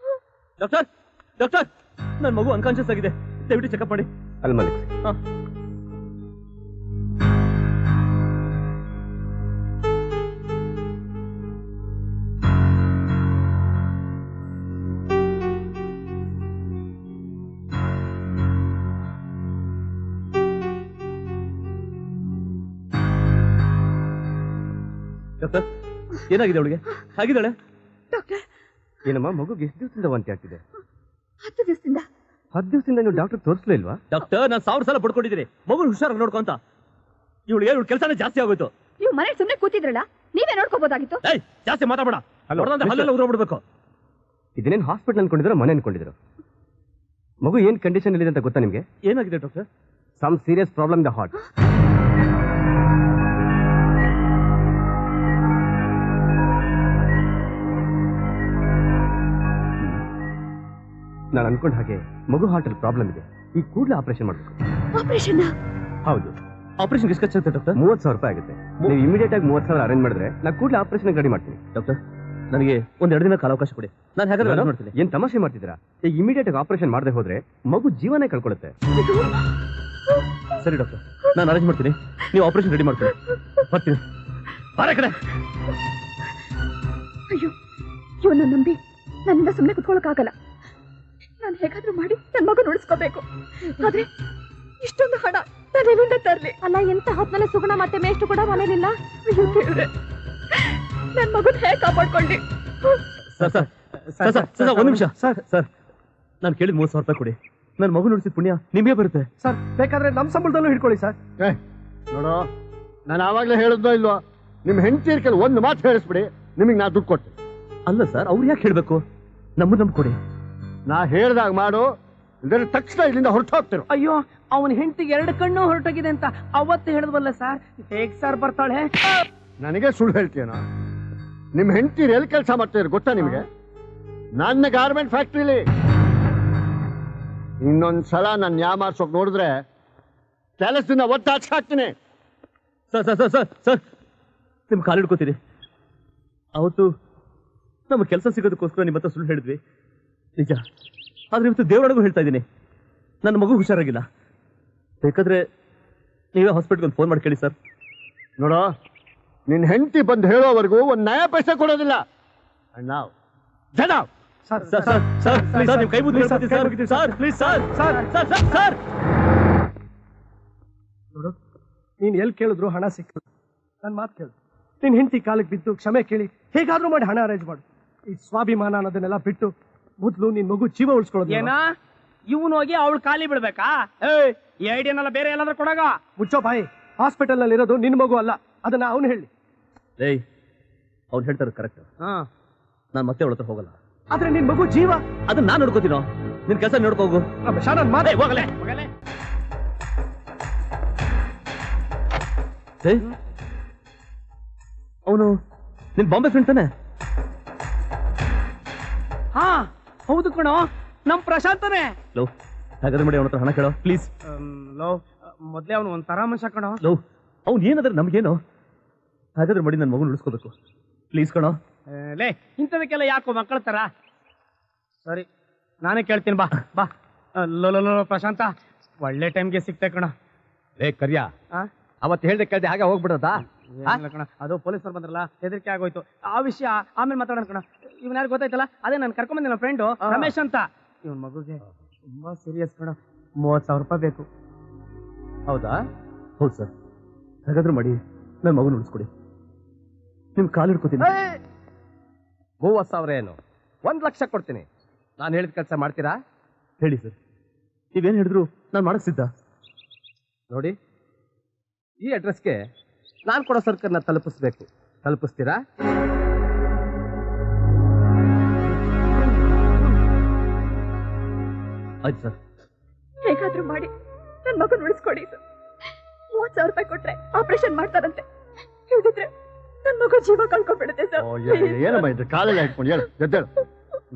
ಡಾಕ್ಟರ್, ಡಾಕ್ಟರ್, ನನ್ನ ಮಗು ಅನ್ಕಾನ್ಶಿಯಸ್ ಆಗಿದೆ, ದಯವಿಟ್ಟು ಚೆಕಪ್ ಮಾಡಿ. ಅಲ್ಲಿ ಮಲಿಕ್. ಡಾಕ್ಟರ್, ಏನಾಗಿದೆ ಅವಳಿಗೆ? ಹೇಗಿದ್ದಾಳೆ? ಡಾಕ್ಟರ್, ಏನಮ್ಮ, ಮಗುಗೆ ಎಷ್ಟು ದಿವಸದಿಂದ ವಾಂತಿ ಆಗ್ತಿದೆ? 10 ದಿವಸದಿಂದ. 10 ದಿವಸದಿಂದ ನೀವು ಡಾಕ್ಟರ್ ತೋರಿಸ್ಲಿಲ್ವಾ? ಡಾಕ್ಟರ್, ನಾನು 1000 ಸಲ ಪಡ್ಕೊಂಡಿದ್ದೀನಿ ಮಗು ಹುಷಾರಾಗಿ ನೋಡ್ಕೊಂತ. ಇವಳು ಕೆಲಸನೇ ಜಾಸ್ತಿ ಆಗೋಯ್ತು. ನೀವು ಮನೇಲಿ ಸುಮ್ಮನೆ ಕೂತಿದ್ರಲ್ಲ, ನೀವೇ ನೋಡ್ಕೋಬಹುದಾಗಿತ್ತು. ಜಾಸ್ತಿ ಮಾತಾಡಬೇಡ. ಹಲ್ಲೆಲ್ಲ ಉದ್ರೋಗ್ಬಿಡ್ಬೇಕು. ಇದನ್ನೇನು ಹಾಸ್ಪಿಟಲ್ ಅನ್ಕೊಂಡಿದ್ರು, ಮನೆ ಅನ್ಕೊಂಡಿದ್ರು? ಮಗು ಏನ್ ಕಂಡೀಷನ್ ಇದೆ ಅಂತ ಗೊತ್ತಾ ನಿಮ್ಗೆ? ಏನಾಗಿದೆ doctor? Some serious problem the heart. ನಾನು ಅನ್ಕೊಂಡ ಹಾಗೆ ಮಗು ಹಾರ್ಟ್ ಅಲ್ಲಿ ಪ್ರಾಬ್ಲಮ್ ಇದೆ. ಈ ಕೂಡಲೇ ಆಪರೇಷನ್ ಮಾಡಬೇಕು. ಆಪರೇಷನ್? ಹೌದು. ಆಪರೇಷನ್ ಎಷ್ಟು ಖರ್ಚಾಗುತ್ತೆ ಡಾಕ್ಟರ್? 30,000 ರೂಪಾಯಿ ಆಗುತ್ತೆ. ನೀವು ಇಮಿಡಿಯೇಟ್ ಆಗಿ 30,000 ಅರೇಂಜ್ ಮಾಡಿದ್ರೆ ನಾನು ಕೂಡಲೇ ಆಪರೇಷನ್ ರೆಡಿ ಮಾಡ್ತೀನಿ. ಡಾಕ್ಟರ್, ನನಗೆ ಒಂದೆರಡು ದಿನ ಕಾಲಾವಕಾಶ ಕೊಡಿ. ನಾನು ಹಾಗಾದ್ರೆ arrange ಮಾಡ್ತೀನಿ. ಏನ್ ತಮಾಷೆ ಮಾಡ್ತಿದ್ದೀರಾ? ಈಗ ಇಮಿಡಿಯೇಟ್ ಆಗಿ ಆಪರೇಷನ್ ಮಾಡದೆ ಹೋದ್ರೆ ಮಗು ಜೀವನೇ ಕಳ್ಕೊಳ್ಳುತ್ತೆ. ಸರಿ ಡಾಕ್ಟರ್, ನಾನು ಅರೇಂಜ್ ಮಾಡ್ತೀನಿ. ನೀವು ಆಪರೇಷನ್ ರೆಡಿ ಮಾಡ್ತೀನಿ. ಬರ್ತೀನಿ. ಬಾರ ಕಡೆ. ಅಯ್ಯೋ, ಇವನ್ನ ನಂಬಿ ನನ್ನಿಂದ ಸುಮ್ಮನೆ ಕುತ್ಕೊಳ್ಳೋಕ್ಕಾಗಲ್ಲ. ನಾನು ಹೇಗಾದ್ರೂ ಮಾಡಿ ನನ್ನ ಮಗನ ಉಳಿಸ್ಕೋಬೇಕು. ಆದ್ರೆ ಇಷ್ಟೊಂದು ಹಣ ನಾನು ಎಲ್ಲಿಂದ ತರ್ಲಿ? ಅಲ್ಲ, ಎಂತ ಹೊತ್ನಲ್ಲಿ ಸುಗುಣ ಮತ್ತೆ ಮೇಷ್ಟು ಕೂಡ ಮನೇಲಿಲ್ಲ. ಅಯ್ಯೋ ದೇವ್ರೆ, ನನ್ನ ಮಗನ ಹೇಗೆ ಕಾಪಾಡ್ಕೊಳ್ಳಿ? ಸರ್ ಒಂದು ನಿಮಿಷ. ಸರ್ ನಾನು ಕೇಳಿದ 30,000 ರೂಪಾಯಿ ಕೊಡಿ. ನನ್ನ ಮಗು ನುಡಿಸಿದ ಪುಣ್ಯ ನಿಮಗೆ ಬರುತ್ತೆ. ಸರ್ ಬೇಕಾದ್ರೆ ನಮ್ಮ ಸಂಬಳದಲ್ಲೂ ಹಿಡ್ಕೊಳ್ಳಿ ಸರ್. ನೋಡೋ, ನಾನು ಆವಾಗಲೇ ಹೇಳಿದ್ನೋ ಇಲ್ವೋ, ನಿಮ್ಮ ಹೆಂಡತಿ ಕೆಲ ಒಂದು ಮಾತು ಹೇಳಿಸ್ಬಿಡಿ, ನಿಮಗೆ ನಾ ದುಡ್ಡು ಕೊಟ್ಟೆ. ಅಲ್ಲ ಸರ್, ಅವ್ರು ಯಾಕೆ ಹೇಳ್ಬೇಕು? ನಮ್ಮನ್ನ ಕೊಡಿ. ನಾ ಹೇಳ್ದಾಗ ಮಾಡು, ಇದರ ತಕ್ಷಣ ಇಲ್ಲಿಂದ ಹೊರಟು ಹೋಗ್ತಿರು. ಅಯ್ಯೋ, ಅವನ ಹೆಂಡತಿಗೆ 2 ಕಣ್ಣು ಹೊರಟೋಗಿದೆ ಅಂತ ಅವತ್ತು ಹೇಳಿದ್ವಲ್ಲ ಸರ್. ಹೇಗ್ ಸರ್ ಬರ್ತಾಳೆ? ನನಗೆ ಸುಳ್ಳು ಹೇಳ್ತೀಯನ? ನಿಮ್ಮ ಹೆಂಡತಿ ಎಲ್ಲಿ ಕೆಲಸ ಮಾಡ್ತಿದ್ರು ಗೊತ್ತಾ ನಿಮಗೆ? ನನ್ನ ಗಾರ್ಮೆಂಟ್ ಫ್ಯಾಕ್ಟ್ರಿಲಿ. ಇನ್ನೊಂದ್ಸಲ ನಾನು ಯಾಮಾರ್ಸೋಕ್ ನೋಡಿದ್ರೆ ಕೆಲಸದಿಂದ ಒತ್ತಾಚ್ ಹಾಕ್ತೀನಿ. Sir sir sir sir sir ನಿಮ್ ಕಾಲು ಹಿಡ್ಕೋತೀರಿ. ಅವತ್ತು ನಮ್ಮ ಕೆಲಸ ಸಿಗೋದಕ್ಕೋಸ್ಕರ ನಿಮ್ಮ ಹತ್ರ ಸುಳ್ಳು ಹೇಳಿದ್ವಿ, ನಿಜ. ಆದ್ರೆ ಇವತ್ತು ದೇವರೊಳಗೂ ಹೇಳ್ತಾ ಇದ್ದೀನಿ, ನನ್ನ ಮಗು ಹುಷಾರಾಗಿಲ್ಲ. ಬೇಕಾದ್ರೆ ನೀವೇ ಹಾಸ್ಪಿಟ್ಲ್ಗೆ ಒಂದು ಫೋನ್ ಮಾಡಿ ಕೇಳಿ ಸರ್. ನೋಡೋ, ನಿನ್ನ ಹೆಂಡತಿ ಬಂದು ಹೇಳೋವರೆಗೂ ಒಂದು ನಯ ಪೈಸೆ ಕೊಡೋದಿಲ್ಲ. ನಾವು ಜನ sir sir sir sir please sir, ನಿಮ್ಮ ಕೈ ಮುಗಿದು sir sir please sir sir sir sir sir ನೋಡು, ನೀನ್ ಎಲ್ಲಿ ಕೇಳಿದ್ರು ಹಣ ಸಿಕ್ಕದು. ನನ್ನ ಮಾತು ಕೇಳು. ನಿನ್ ಹೆಂಡತಿ ಕಾಲಿಗೆ ಬಿದ್ದು ಕ್ಷಮೆ ಕೇಳಿ ಹೇಗಾದ್ರೂ ಮಾಡಿ ಹಣ ಅರೇಂಜ್ ಮಾಡು. ಈ ಸ್ವಾಭಿಮಾನ ಅನ್ನೋದನ್ನೆಲ್ಲ ಬಿಟ್ಟು ಮೊದಲು ನಿನ್ ಮಗು ಜೀವ ಉಳಿಸ್ಕೊಳ್ಳೋದು. ಏನ ಇವನು ಹೋಗಿ ಅವಳು ಖಾಲಿ ಬಿಡ್ಬೇಕಾ? ಈ ಐಡಿಯಾನೆಲ್ಲ ಬೇರೆ ಎಲ್ಲಾದ್ರೂ ಕೊಡಾಗ. ಮುಚ್ಚೋ ಬಾಯಿ. ಹಾಸ್ಪಿಟಲ್ ನಲ್ಲಿ ಇರೋದು ನಿನ್ ಮಗು ಅಲ್ಲ, ಅದನ್ನ ಅವನು ಹೇಳಿ. ಏಯ್, ಅವ್ನು ಹೇಳ್ತಾರೆ ಕರೆಕ್ಟ್. ನಾನು ಮತ್ತೆ ಅವಳ ಹತ್ರ ಹೋಗಲ್ಲ. ಆದ್ರೆ ನಿನ್ ಮಗು ಜೀವ, ಅದನ್ನ ನಾನು ನೋಡ್ಕೋತೀನೋ. ನಿನ್ ಕೆಲಸ ನೋಡ್ಕೋಗು. ಶಾನನ್ ಮಾತೆ ಹೋಗಲೇ. ಅವನು ನಿನ್ ಬಾಂಬೆ ಫ್ರೆಂಡ್ ತಾನೆ? ಹಾ ಹೌದು ಕಣೋ, ನಮ್ ಪ್ರಶಾಂತನೇ. ಲೋ, ಹಾಗಾದ್ರೆ ಮಾಡಿ ಅವನ ಹತ್ರ ಹಣ ಕೇಳೋ ಪ್ಲೀಸ್. ಲೋ, ಮೊದ್ಲೇ ಅವನು ಒಂಥರ ಮನುಷ್ಯ ಕಣೋ. ಲೋ, ಅವ್ನು ಏನಾದ್ರೆ ನಮ್ಗೇನು? ಹಾಗಾದ್ರೆ ಮಾಡಿ ನನ್ನ ಮಗನ ಉಳಿಸ್ಕೋಬೇಕು ಪ್ಲೀಸ್ ಕಣೋ. ಲೇ, ಇಂಥದಕ್ಕೆಲ್ಲ ಯಾಕೋ ಮಕ್ಕಳ ತರ? ಸರಿ, ನಾನೇ ಕೇಳ್ತೀನಿ. ಬಾ ಬಾ. ಲೋ ಲೋ ಲೋ ಪ್ರಶಾಂತ, ಒಳ್ಳೆ ಟೈಮ್ಗೆ ಸಿಕ್ತೆ ಕಣ. ಏ ಕರ್ಯ, ಅವತ್ತು ಹೇಳ್ದೆ ಕೇಳ್ದೆ ಹಾಗೆ ಹೋಗ್ಬಿಡೋದಾ? ಕಣ, ಅದು ಪೊಲೀಸರು ಬಂದ್ರಲ್ಲ, ಹೆದರಿಕೆ ಆಗೋಯ್ತು. ಆ ವಿಷಯ ಆಮೇಲೆ ಮಾತಾಡೋಣ ಕಣ. ಇವನ್ ಯಾರು ಗೊತ್ತಾಯ್ತಲ್ಲ, ಅದೇ ನಾನು ಕರ್ಕೊಂಡ್ ಬಂದಿಲ್ಲ ಫ್ರೆಂಡು ರಮೇಶ್ ಅಂತ. ಇವನ್ ಮಗುಗೆ ತುಂಬಾ ಸೀರಿಯಸ್ ಕಣ. 30,000 ರೂಪಾಯಿ ಬೇಕು. ಹೌದಾ? ಹೌದು ಸರ್. ಹಾಗಾದ್ರೆ ಮಾಡಿ ನನ್ನ ಮಗನ ಉಳಿಸ್ಕೊಡಿ. ನಿಮ್ ಕಾಲು ಹಿಡ್ಕೋತೀನಿ. 30,000 ಏನು? 1 ಲಕ್ಷ ಕೊಡ್ತೀನಿ. ನಾನು ಹೇಳಿದ ಕೆಲಸ ಮಾಡ್ತೀರಾ? ಹೇಳಿ ಸರ್, ನೀವೇನು ಹೇಳಿದ್ರು ನಾನು ಮಾಡಕ್ ಸಿದ್ಧ. ನೋಡಿ, ಈ ಅಡ್ರೆಸ್ಗೆ ನಾನು ಕೊಡೋ ಸರ್ಕಲ್ನ ತಲುಪಿಸ್ಬೇಕು. ತಲುಪಿಸ್ತೀರಾ? ಆಯ್ತು ಸರ್. ಹೇಗಾದ್ರೂ ಮಾಡಿ ನನ್ನ ಮಗನ ಉಳಿಸ್ಕೊಡಿ ಸರ್. 30,000 ರೂಪಾಯಿ ಕೊಟ್ರೆ ಆಪರೇಷನ್ ಮಾಡ್ತಾರಂತೆ. ಹೇಳಿದ್ರೆ ನನ್ನ ಮಗು ಜೀವ ಕಳ್ಕೊಂಡ್ಬಿಡುತ್ತೆ ಸರ್. ಏನಮ್ಮ ಇದು ಕಾಲೆಲ್ಲ ಇಟ್ಕೊಂಡು ಹೇಳು, ಎದ್ದೇಳು.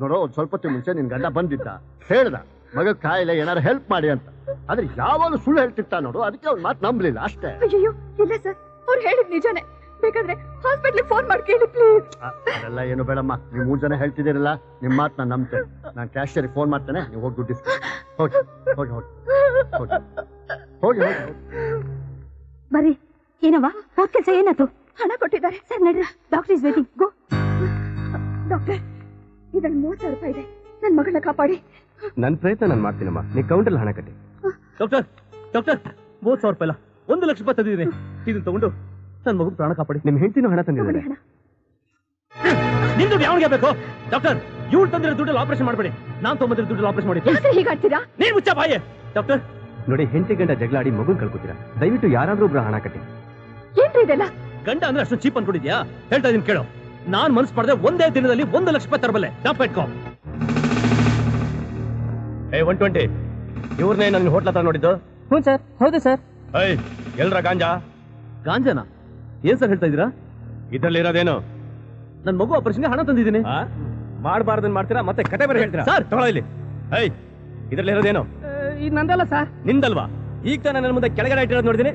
ನೋಡೋ, ಒಂದ್ ಸ್ವಲ್ಪ ಹೊತ್ತು ಮುಂಚೆ ನಿನ್ ಗಂಡ ಬಂದಿದ್ದ, ಹೇಳ್ದ ಮಗ ಕಾಯಿಲೆ ಏನಾರು ಹೆಲ್ಪ್ ಮಾಡಿ ಅಂತ. ಆದ್ರೆ ಯಾವಾಗಲೂ ಸುಳ್ಳು ಹೇಳ್ತಿರ್ತಾ ನೋಡು, ಅದಕ್ಕೆ ಅವ್ನ ಮಾತು ನಂಬಲಿಲ್ಲ ಅಷ್ಟೇ. ಅಯ್ಯೋ ಇಲ್ಲ ಸರ್, ಅವ್ರು ಹೇಳಿದ್ ನಿಜಾನೇ. ಬೇಕಾದ್ರೆ ಹಾಸ್ಪಿಟ್ಲಿಗೆ ಫೋನ್ ಮಾಡಿ ಕೇಳಿ ಪ್ಲೀಸ್. ಅದೆಲ್ಲ ಏನು ಬೇಡಮ್ಮ, ನೀವು 3 ಜನ ಹೇಳ್ತಿದ್ದೀರಲ್ಲ, ನಿಮ್ಮ ಮಾತು ನಾನು ನಂಬ್ತೇನೆ. ನಾನು ಕ್ಯಾಶಿಯರ್ಗೆ ಫೋನ್ ಮಾಡ್ತೇನೆ, ನೀವು ಹೋಗಿ ದುಡ್ಡು ಹೋಗಿ ಹೋಗಿ ಹೋಗಿ ಹೋಗಿ ಹೋಗಿ ಹೋಗಿ ಬರ್ರಿ. ಏನವ್ವ, ಹೋದ್ ಕೆಲ್ಸ ಏನಾಯ್ತು? ಹಣ ಕೊಟ್ಟಿದ್ದಾರೆ ಸರ್, ನಡ್ರಿ. Doctor is waiting. Go. Doctor, ಇದ್ರಲ್ಲಿ 30,000 ರೂಪಾಯಿ ಇದೆ. ನನ್ನ ಮಗಳನ್ನ ಕಾಪಾಡಿ. ನನ್ನ ಪ್ರಯತ್ನ ನಾನು ಮಾಡ್ತೀನಮ್ಮ. ನೀ ಕೌಂಟಲ್ಲಿ ಹಣ ಕಟ್ಟಿ. ಡಾಕ್ಟರ್ ಡಾಕ್ಟರ್ 30,000 ರೂಪಾಯಿ ಅಲ್ಲ, 1 ಲಕ್ಷ ರೂಪಾಯಿ ತಂದಿದ್ದೀನಿ. ಇದನ್ನ ತಗೊಂಡು ನನ್ನ ಮಗನ ಪ್ರಾಣ ಕಾಪಾಡಿ. ನಿಮ್ಮ ಹೆಂಡತಿನೂ ಹಣ ತಂದಿದ್ದಾರೆ. ನಿನ್ ದುಡ್ಡು ಯಾವನಿಗೆ ಬೇಕು? ಡಾಕ್ಟರ್, ಇವ್ಳು ತಂದಿರೋ ದುಡ್ಡಲ್ಲಿ ಆಪರೇಷನ್ ಮಾಡಬೇಡಿ. ನಾನು ತೊಗೊಂಡಿರೋ ದುಡ್ಡಲ್ಲಿ ಆಪರೇಷನ್ ಮಾಡಿ. ಯಾಕೆ ಹೀಗಾಡ್ತೀರಾ? ನೀನ್ ಮುಚ್ಚ ಬಾಯೆ. ಡಾಕ್ಟರ್ ನೋಡಿ, ಹೆಂಡತಿ ಗಂಡ ಜಗಳಾಡಿ ಮಗುನ್ ಕಳ್ಕೊತೀರಾ. ದಯವಿಟ್ಟು ಯಾರಾದ್ರೂ ಒಬ್ರು ಹಣ ಕಟ್ಟಿ. ಏನ್ರಿ ಇದೆಲ್ಲ? ಗಂಡ ಅಂದ್ರೆ ಅಷ್ಟು ಚೀಪ್ ಅನ್ಕೊಂಡಿದ್ಯಾ? ಹೇಳ್ತಾ ಇದೀನಿ ಕೇಳು. ನಾನ್ ಮನಸ್ಸು ಪಡೆದ್ರೆ ಒಂದೇ ದಿನದಲ್ಲಿ 1 ಲಕ್ಷ ರೂಪಾಯಿ ತರಬಲ್ಲೆ. ಜ್ಞಾಪಕ ಇಟ್ಕೋ. 120 ಇವ್ರನ್ನೇ ನನ್ನ ಹೋಟ್ಲ ಹತ್ರ ನೋಡಿದ್ದು? ಹ್ಞೂ ಸರ್. ಹೌದು ಸರ್. ಎಲ್ರ ಗಾಂಜಾ? ಗಾಂಜಾನ? ಏನ್ ಸರ್ ಹೇಳ್ತಾ ಇದೀರಾ? ಇದ್ರಲ್ಲಿ ಇರೋದೇನು? ನನ್ ಮಗು ಆಪರೇಷನ್ಗೆ ಹಣ ತಂದಿದ್ದೀನಿ. ಮಾಡಬಾರ್ದನ್ ಮಾಡ್ತೀರಾ, ಮತ್ತೆ ಕತೆ ಬೇರೆ ಹೇಳ್ತೀರಾ? ಸರ್ ತಗೊಳ್ಳಿ ಇಲ್ಲಿ. ಇದ್ರಲ್ಲಿ ಇರೋದೇನು? ಇದು ನಂದಲ್ಲ ಸರ್. ನಿಂದಲ್ವಾ? ಈಗ ತಾನೇ ನನ್ನ ಮುಂದೆ ಕೆಳಗಡೆ ಇಟ್ಟಿರೋದು ನೋಡಿದೀನಿ.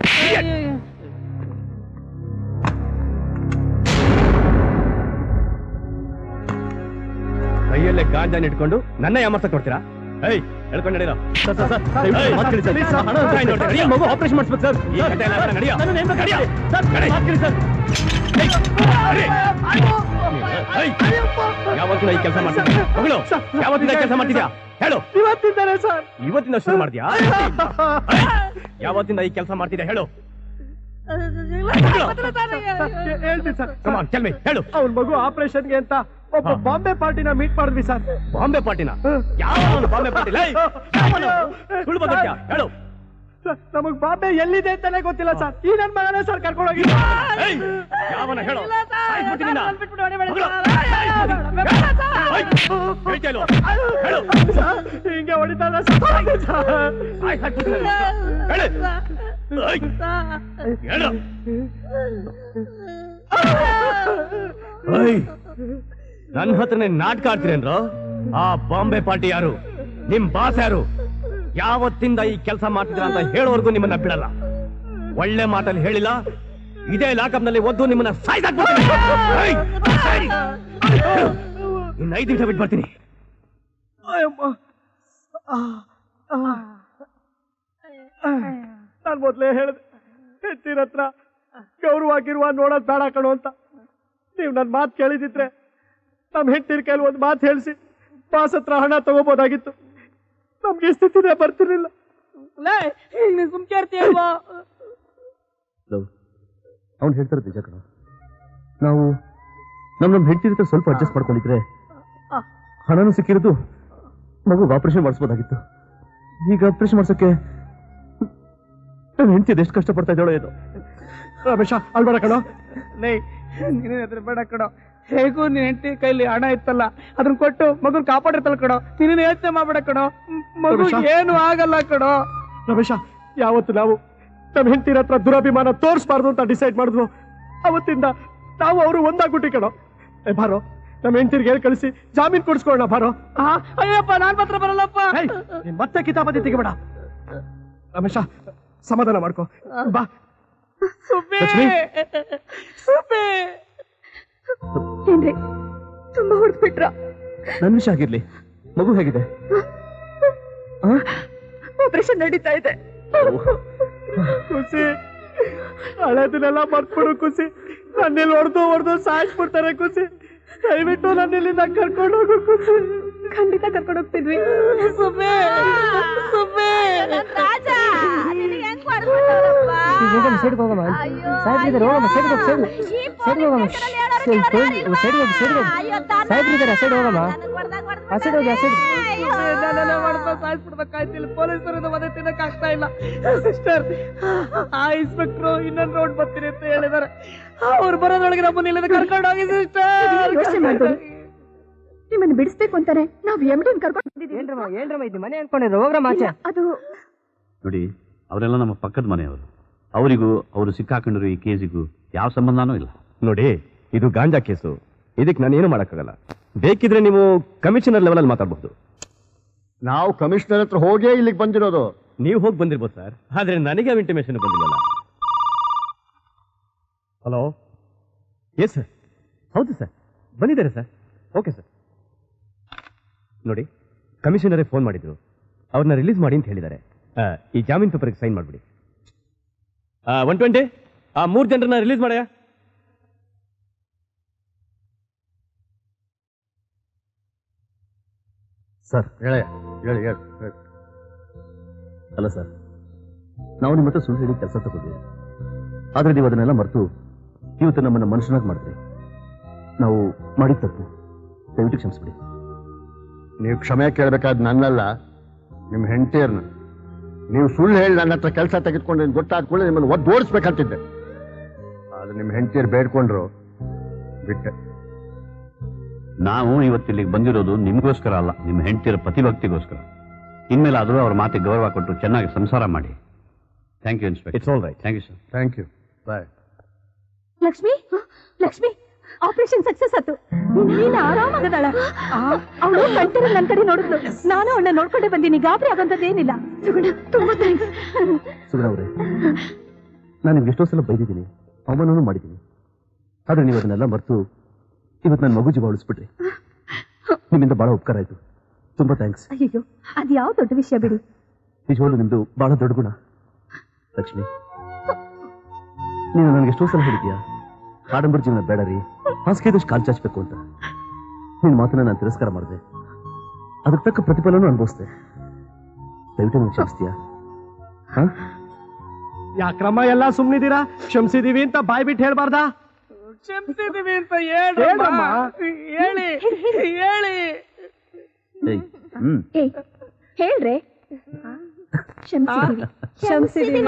ಕೈಯಲ್ಲೇ ಗಾಂಜಾನ ಇಟ್ಕೊಂಡು ನನ್ನ ಯಾಮರ್ಸಕ್ ಕೊಡ್ತೀರಾ? ಏಯ್ ಹೇಳ್ಕೊಂಡು ನಡೀರೋ. ಮಗು ಆಪರೇಷನ್ ಮಾಡಿಸ್ಬೇಕು ಸರ್. ಯಾವತ್ತಿನ ಈ ಕೆಲಸ ಮಾಡ್ತಿದ್ಯಾ ಮಗಳು? ಯಾವತ್ತಿನ ಕೆಲಸ ಮಾಡ್ತಿದ್ಯಾ ಹೇಳು? ಇವತ್ತಿಂದಾನೆ ಸರ್. ಇವತ್ತಿನ ಶುರು ಮಾಡ್ತೀಯಾ? ಯಾವತ್ತಿಂದ ಈ ಕೆಲಸ ಮಾಡ್ತಿದ್ಯಾ ಹೇಳು? ಹೇಳ್ತೀನಿ ಸರ್. ಹೇಳು. ಅವ್ನ ಮಗು ಆಪರೇಷನ್ಗೆ ಅಂತ ಒಬ್ಬ ಬಾಂಬೆ ಪಾರ್ಟಿನ ಮೀಟ್ ಮಾಡಿದ್ವಿ ಸರ್. ಬಾಂಬೆ ಪಾರ್ಟಿನ? ಯಾವ ಬಾಂಬೆ ಪಾರ್ಟಿ? ಸುಳ್ಳು ಬಂದ್ಯಾ ಹೇಳು? ನಮಗ್ ಬಾಂಬೆ ಎಲ್ಲಿದೆ ಅಂತಾನೆ ಗೊತ್ತಿಲ್ಲ ಸರ್. ಈ ನನ್ ಮಗನೇ ಸರ್ ಕರ್ಕೊಂಡು ಹೋಗಿ. ಯಾವನ ಹೇಳು? ಹಿಂಗೆ ಹೊಡಿತಾರ ನನ್ನ ಹತ್ರನೇ ನಾಟಕ ಆಡ್ತೀರೇನ್ರೋ? ಆ ಬಾಂಬೆ ಪಾರ್ಟಿ ಯಾರು? ನಿಮ್ ಬಾಸ್ ಯಾರು? ಯಾವತ್ತಿಂದ ಈ ಕೆಲಸ ಮಾಡ್ತಿದ್ರ ಅಂತ ಹೇಳೋವರೆಗೂ ನಿಮ್ಮನ್ನ ಬಿಡಲ್ಲ. ಒಳ್ಳೆ ಮಾತಲ್ಲಿ ಹೇಳಿಲ್ಲ, ಇದೇ ಲಾಕಪ್ನಲ್ಲಿ ಒದ್ದು ನಿಮ್ಮನ್ನ ಸಾಯ್ದಾಕ್ಬಿಡ್ತೀನಿ. ಇನ್ನು 5 ನಿಮಿಷ ಬಿಟ್ಟು ಬರ್ತೀನಿ. ನಾನ್ ಮೊದ್ಲೇ ಹೇಳ್ದೆ ಹೆತ್ತಿರ ಹತ್ರ ಗೌರವಾಗಿರುವ ನೋಡೋದ್ ಬೇಡ ಕಣೋ ಅಂತ. ನೀವ್ ನನ್ ಮಾತು ಕೇಳಿದಿದ್ರೆ ನಮ್ ಹೆಂಡತಿರ ಕೈಲಿ ಒಂದ್ ಮಾತು ಹೇಳಿಸಿ ಬಾಸ್ ಹತ್ರ ಹಣ ತಗೋಬೋದಾಗಿತ್ತು. ನಮ್ಗೆ ಈ ಸ್ಥಿತಿನೇ ಬರ್ತಿರ್ಲಿಲ್ಲ. ಸುಮ್ಕೆ ಇರ್ತೀಯಲ್ವಾ? ಅವ್ನು ಹೇಳ್ತಾರದು ನಿಜ ಕಣ. ನಾವು ನಮ್ ಹೆಂಡತಿ ಸ್ವಲ್ಪ ಅಡ್ಜಸ್ಟ್ ಮಾಡ್ಕೊಂಡಿದ್ರೆ ಹಣನೂ ಸಿಕ್ಕಿರೋದು, ಮಗು ಆಪರೇಷನ್ ಮಾಡಿಸ್ಬೋದಾಗಿತ್ತು. ಈಗ ಆಪರೇಷನ್ ಮಾಡ್ಸಕ್ಕೆ ನನ್ನ ಹೆಂಡತಿ ಎಷ್ಟು ಕಷ್ಟಪಡ್ತಾ ಇದ್ದಾಳೋ ಏನೋ. ರಮೇಶ ಅಲ್ಬೇಡ ಕಣೋ. ನೀನೇ ಅದ್ರ ಬೇಡ ಕಣೋ. ಹೇಗೂ ನಿನ್ ಹೆಂಡತಿ ಕೈಲಿ ಹಣ ಇತ್ತಲ್ಲ, ಅದನ್ನ ಕೊಟ್ಟು ಮಗುನ್ ಕಾಪಾಡಿರ್ತಲ್ಲ ಕಣೋ. ನೀನು ಯೋಚನೆ ಮಾಡ್ಬೇಡ ಕಣೋ, ಮಗು ಏನು ಆಗಲ್ಲ ಕಣೋ. ರಮೇಶ, ಯಾವತ್ತು ನಾವು ನಮ್ಮ ಹೆಂಡತಿರ ಹತ್ರ ದುರಭಿಮಾನ ತೋರಿಸಬಾರ್ದು ಅಂತ ಡಿಸೈಡ್ ಮಾಡಿದ್ವು, ಅವತ್ತಿಂದ ನಾವು ಅವರು ಒಂದಾಗ್ಬಿಟ್ಟಿ ಕಣೋ. ಬಾರೋ, ನಮ್ಮ ಹೆಂಡತಿರ್ಗೆ ಹೇಳಿ ಕಳಿಸಿ ಜಾಮೀನ್ ಕೊಡಿಸ್ಕೊಳ್ಳೋಣ ಬಾರೋ. ಅಯ್ಯಪ್ಪ, ನಾನ್ ಮಾತ್ರ ಬರಲ್ಲಪ್ಪ. ನೀನ್ ಮತ್ತೆ ಕಿತಾಪತಿ ತೆಗಿಬೇಡ. ರಮೇಶ, ಸಮಾಧಾನ ಮಾಡ್ಕೋ ಬಾ. ಏನ್ರಿ ತುಂಬಾ ಹೊಡೆದ್ಬಿಟ್ರ? ನನ್ ವಿಷಯ ಆಗಿರ್ಲಿ, ಮಗು ಹೇಗಿದೆ? ಆಪರೇಷನ್ ನಡೀತಾ ಇದೆ. ಖುಷಿ, ಹಳೆದನ್ನೆಲ್ಲ ಮರ್ತ್ಬಿಡು ಖುಷಿ. ನನ್ನಿಲ್ಲಿ ಹೊಡೆದು ಸಾಯಿಸ್ಬಿಡ್ತಾರೆ ಖುಷಿ. ದಯವಿಟ್ಟು ನನ್ನಿಲ್ಲಿಂದ ಕರ್ಕೊಂಡು ಹೋಗು ಖುಷಿ. ಖಂಡಿತ ಕರ್ಕೊಂಡು ಹೋಗ್ತಿದ್ವಿ. ಸಾಯಿಸ್ಬಿಡ್ಬೇಕಾಯ್ತಿಲ್ಲ, ಪೊಲೀಸರಿಂದ ಮನೆ ತಿನ್ನಕ್ ಆಗ್ತಾ ಇಲ್ಲ. ಸಿಸ್ಟರ್, ಆ ಇನ್ಸ್ಪೆಕ್ಟ್ರು ಇನ್ನೊಂದು ರೋಡ್ ಬರ್ತೀನಿ ಅಂತ ಹೇಳಿದಾರೆ. ಅವ್ರು ಬರೋದ್ರೊಳಗೆ ನಮ್ಮನ್ನ ಇಲ್ಲದ ಕರ್ಕೊಂಡು ಹೋಗಿ ಸಿಸ್ಟರ್. ನಿಮ್ಮನ್ನು ಬಿಡಿಸ್ಬೇಕು ಅಂತಾನೆ ನಾವು ಎಮ್ಡಿನ್ ಕರ್ಕೊಂಡು ಬಂದಿದ್ದೀವಿ. ಏನ್ರಮ್ಮ ಇದು ಮನೆ ಅನ್ಕೊಂಡಿರೋ? ಹೋಗ್ರಮ್ಮ ಆಚೆ. ಅದು ನೋಡಿ, ಅವರೆಲ್ಲ ನಮ್ಮ ಪಕ್ಕದ ಮನೆಯವರು. ಅವರಿಗೂ ಅವರು ಸಿಕ್ಕಾಕೊಂಡಿರೋ ಈ ಕೇಸಿಗೂ ಯಾವ ಸಂಬಂಧನೂ ಇಲ್ಲ. ನೋಡಿ, ಇದು ಗಾಂಜಾ ಕೇಸು. ಇದಕ್ಕೆ ನಾನು ಏನು ಮಾಡೋಕ್ಕಾಗಲ್ಲ. ಬೇಕಿದ್ರೆ ನೀವು ಕಮಿಷನರ್ ಲೆವೆಲಲ್ಲಿ ಮಾತಾಡಬಹುದು. ನಾವು ಕಮಿಷನರ್ ಹತ್ರ ಹೋಗೇ ಇಲ್ಲಿಗೆ ಬಂದಿರೋದು. ನೀವು ಹೋಗಿ ಬಂದಿರ್ಬೋದು ಸರ್, ಆದ್ರೆ ನನಗೆ ಆ ಇಂಟಿಮೇಷನ್ ಬಂದಿಲ್ಲ. ಹಲೋ, ಎಸ್ ಸರ್, ಹೌದು ಸರ್, ಬಂದಿದ್ದಾರೆ ಸರ್. Okay sir. ನೋಡಿ, ಕಮಿಷನರೇ ಫೋನ್ ಮಾಡಿದ್ರು, ಅವ್ರನ್ನ ರಿಲೀಸ್ ಮಾಡಿ ಅಂತ ಹೇಳಿದ್ದಾರೆ. ಈ ಜಾಮೀನ್ ಪೇಪರ್ಗೆ ಸೈನ್ ಮಾಡಿಬಿಡಿ. 120 ಆ 3 ಜನರನ್ನ ರಿಲೀಸ್ ಮಾಡಯ್ಯ. ಸರ್, ಹೇಳಿ. ಅಲ್ಲ ಸರ್, ನಾವು ನಿಮ್ಮ ಹತ್ರ ಸುಳ್ಳು ಹೇಳಿ ಕೆಲಸ ತಗೋತೀವಿ. ಆದ್ರೆ ನೀವು ಅದನ್ನೆಲ್ಲ ಮರೆತು ಇವತ್ತು ನಮ್ಮನ್ನ ಮನುಷ್ಯನಾಗಿ ಮಾಡಿದ್ರಿ. ನಾವು ಮಾಡಿದ ತಪ್ಪು, ದಯವಿಟ್ಟು ಕ್ಷಮಿಸ್ಬಿಡಿ. ನೀವು ಕ್ಷಮೆ ಕೇಳಬೇಕಾದ್ ನನ್ನಲ್ಲ, ನಿಮ್ಮ ಹೆಂಡತಿಯರ್ನ. ನೀವು ಸುಳ್ಳು ಹೇಳಿ ನನ್ನ ಹತ್ರ ಕೆಲಸ ತೆಗೆದುಕೊಂಡು ಗೊತ್ತಾದ ಕೂಡಲೇ ನಿಮ್ಮನ್ನು ಒದ್ದು ಓಡಿಸ್ಬೇಕಂತಿದ್ದೆ. ಆದ್ರೆ ನಿಮ್ಮ ಹೆಂಡತಿಯರು ಬೇಡ್ಕೊಂಡ್ರು, ಬಿಟ್ಟೆ. ನಾವು ಇವತ್ತಿಲ್ಲಿಗೆ ಬಂದಿರೋದು ನಿಮಗೋಸ್ಕರ ಅಲ್ಲ, ನಿಮ್ಮ ಹೆಂಡತಿಯರ ಪ್ರತಿಭಕ್ತಿಗೋಸ್ಕರ. ಇನ್ಮೇಲಾದರೂ ಅವ್ರ ಮಾತಿಗೆ ಗೌರವ ಕೊಟ್ಟು ಚೆನ್ನಾಗಿ ಸಂಸಾರ ಮಾಡಿ. Thank you inspector. It's all right. Thank you sir. Thank you, boy. Lakshmi operation success ಆಯ್ತು. ನೀನು ಆರಾಮಾಗದಾಳ. ಅವಳು ಕಂಟಿರ ನನ್ನ ಕಡೆ ನೋಡಿದ್ಲು. ನಾನು ಅವಳನ್ನ ನೋಡ್ಕೊಂಡೆ ಬಂದೀನಿ. ಗಾಬರಿ ಆಗೋಂಥದ್ದೇನಿಲ್ಲ. ಸುಗುಣ, ತುಂಬಾ ಥ್ಯಾಂಕ್ಸ್. ಸುಗುಣ ಅವರೇ, ನಾನು ನಿಮ್ಗೆ ಎಷ್ಟೋ ಸಲ ಬೈದಿದ್ದೀನಿ, ಅವಮಾನನೂ ಮಾಡಿದ್ದೀನಿ. ಆದ್ರೆ ನೀವು ಅದನ್ನೆಲ್ಲ ಮರೆತು ಇವತ್ತು ನನ್ನ ಮಗು ಜೀವ ಉಳಿಸ್ಬಿಟ್ರಿ. ನಿಮ್ಮಿಂದ ಬಹಳ ಉಪಕಾರ ಆಯ್ತು. ತುಂಬಾ ಥ್ಯಾಂಕ್ಸ್. ಅಯ್ಯೋ ಅದ್ ಯಾವ ದೊಡ್ಡ ವಿಷಯ ಬಿಡಿ. ನಿಜವಾಗ್ಲೂ ನಿಮ್ದು ಬಹಳ ದೊಡ್ಡ ಗುಣ. ಲಕ್ಷ್ಮಿ, ನೀನು ನನಗೆ ಎಷ್ಟೋ ಸಲ ಹೇಳಿದ್ಯಾ ಆಡಂಬರ ಜೀವನ ಬೇಡ ರೀ, ಹಾಸಿಗೆದಷ್ಟು ಕಾಲು ಚಾಚಬೇಕು ಅಂತ. ನಿನ್ನ ಮಾತನ್ನ ನಾನು ತಿರಸ್ಕಾರ ಮಾಡಿದೆ. ಅದಕ್ಕೆ ತಕ್ಕ ಪ್ರತಿಫಲನೂ ಅನುಭವಿಸ್ದೆ. ದಯವಿಟ್ಟು ನನಗೆ ಕ್ಷಮಿಸ್ತೀಯಾ? ಯಾಕ್ರಮ್ಮ ಎಲ್ಲ ಸುಮ್ನಿದ್ದೀರಾ? ಕ್ಷಮಿಸಿದೀವಿ ಅಂತ ಬಾಯ್ ಬಿಟ್ಟು ಹೇಳ್ಬಾರ್ದಾ? ಕ್ಷಮಿಸಿದೀವಿ ಅಂತ ಹೇಳಿ ಹೇಳಿ. ಏಯ್ ಹೇಳ್ರೆ ಕ್ಷಮಿಸಿದೀವಿ. ಕ್ಷಮಿಸಿದೀವಿ.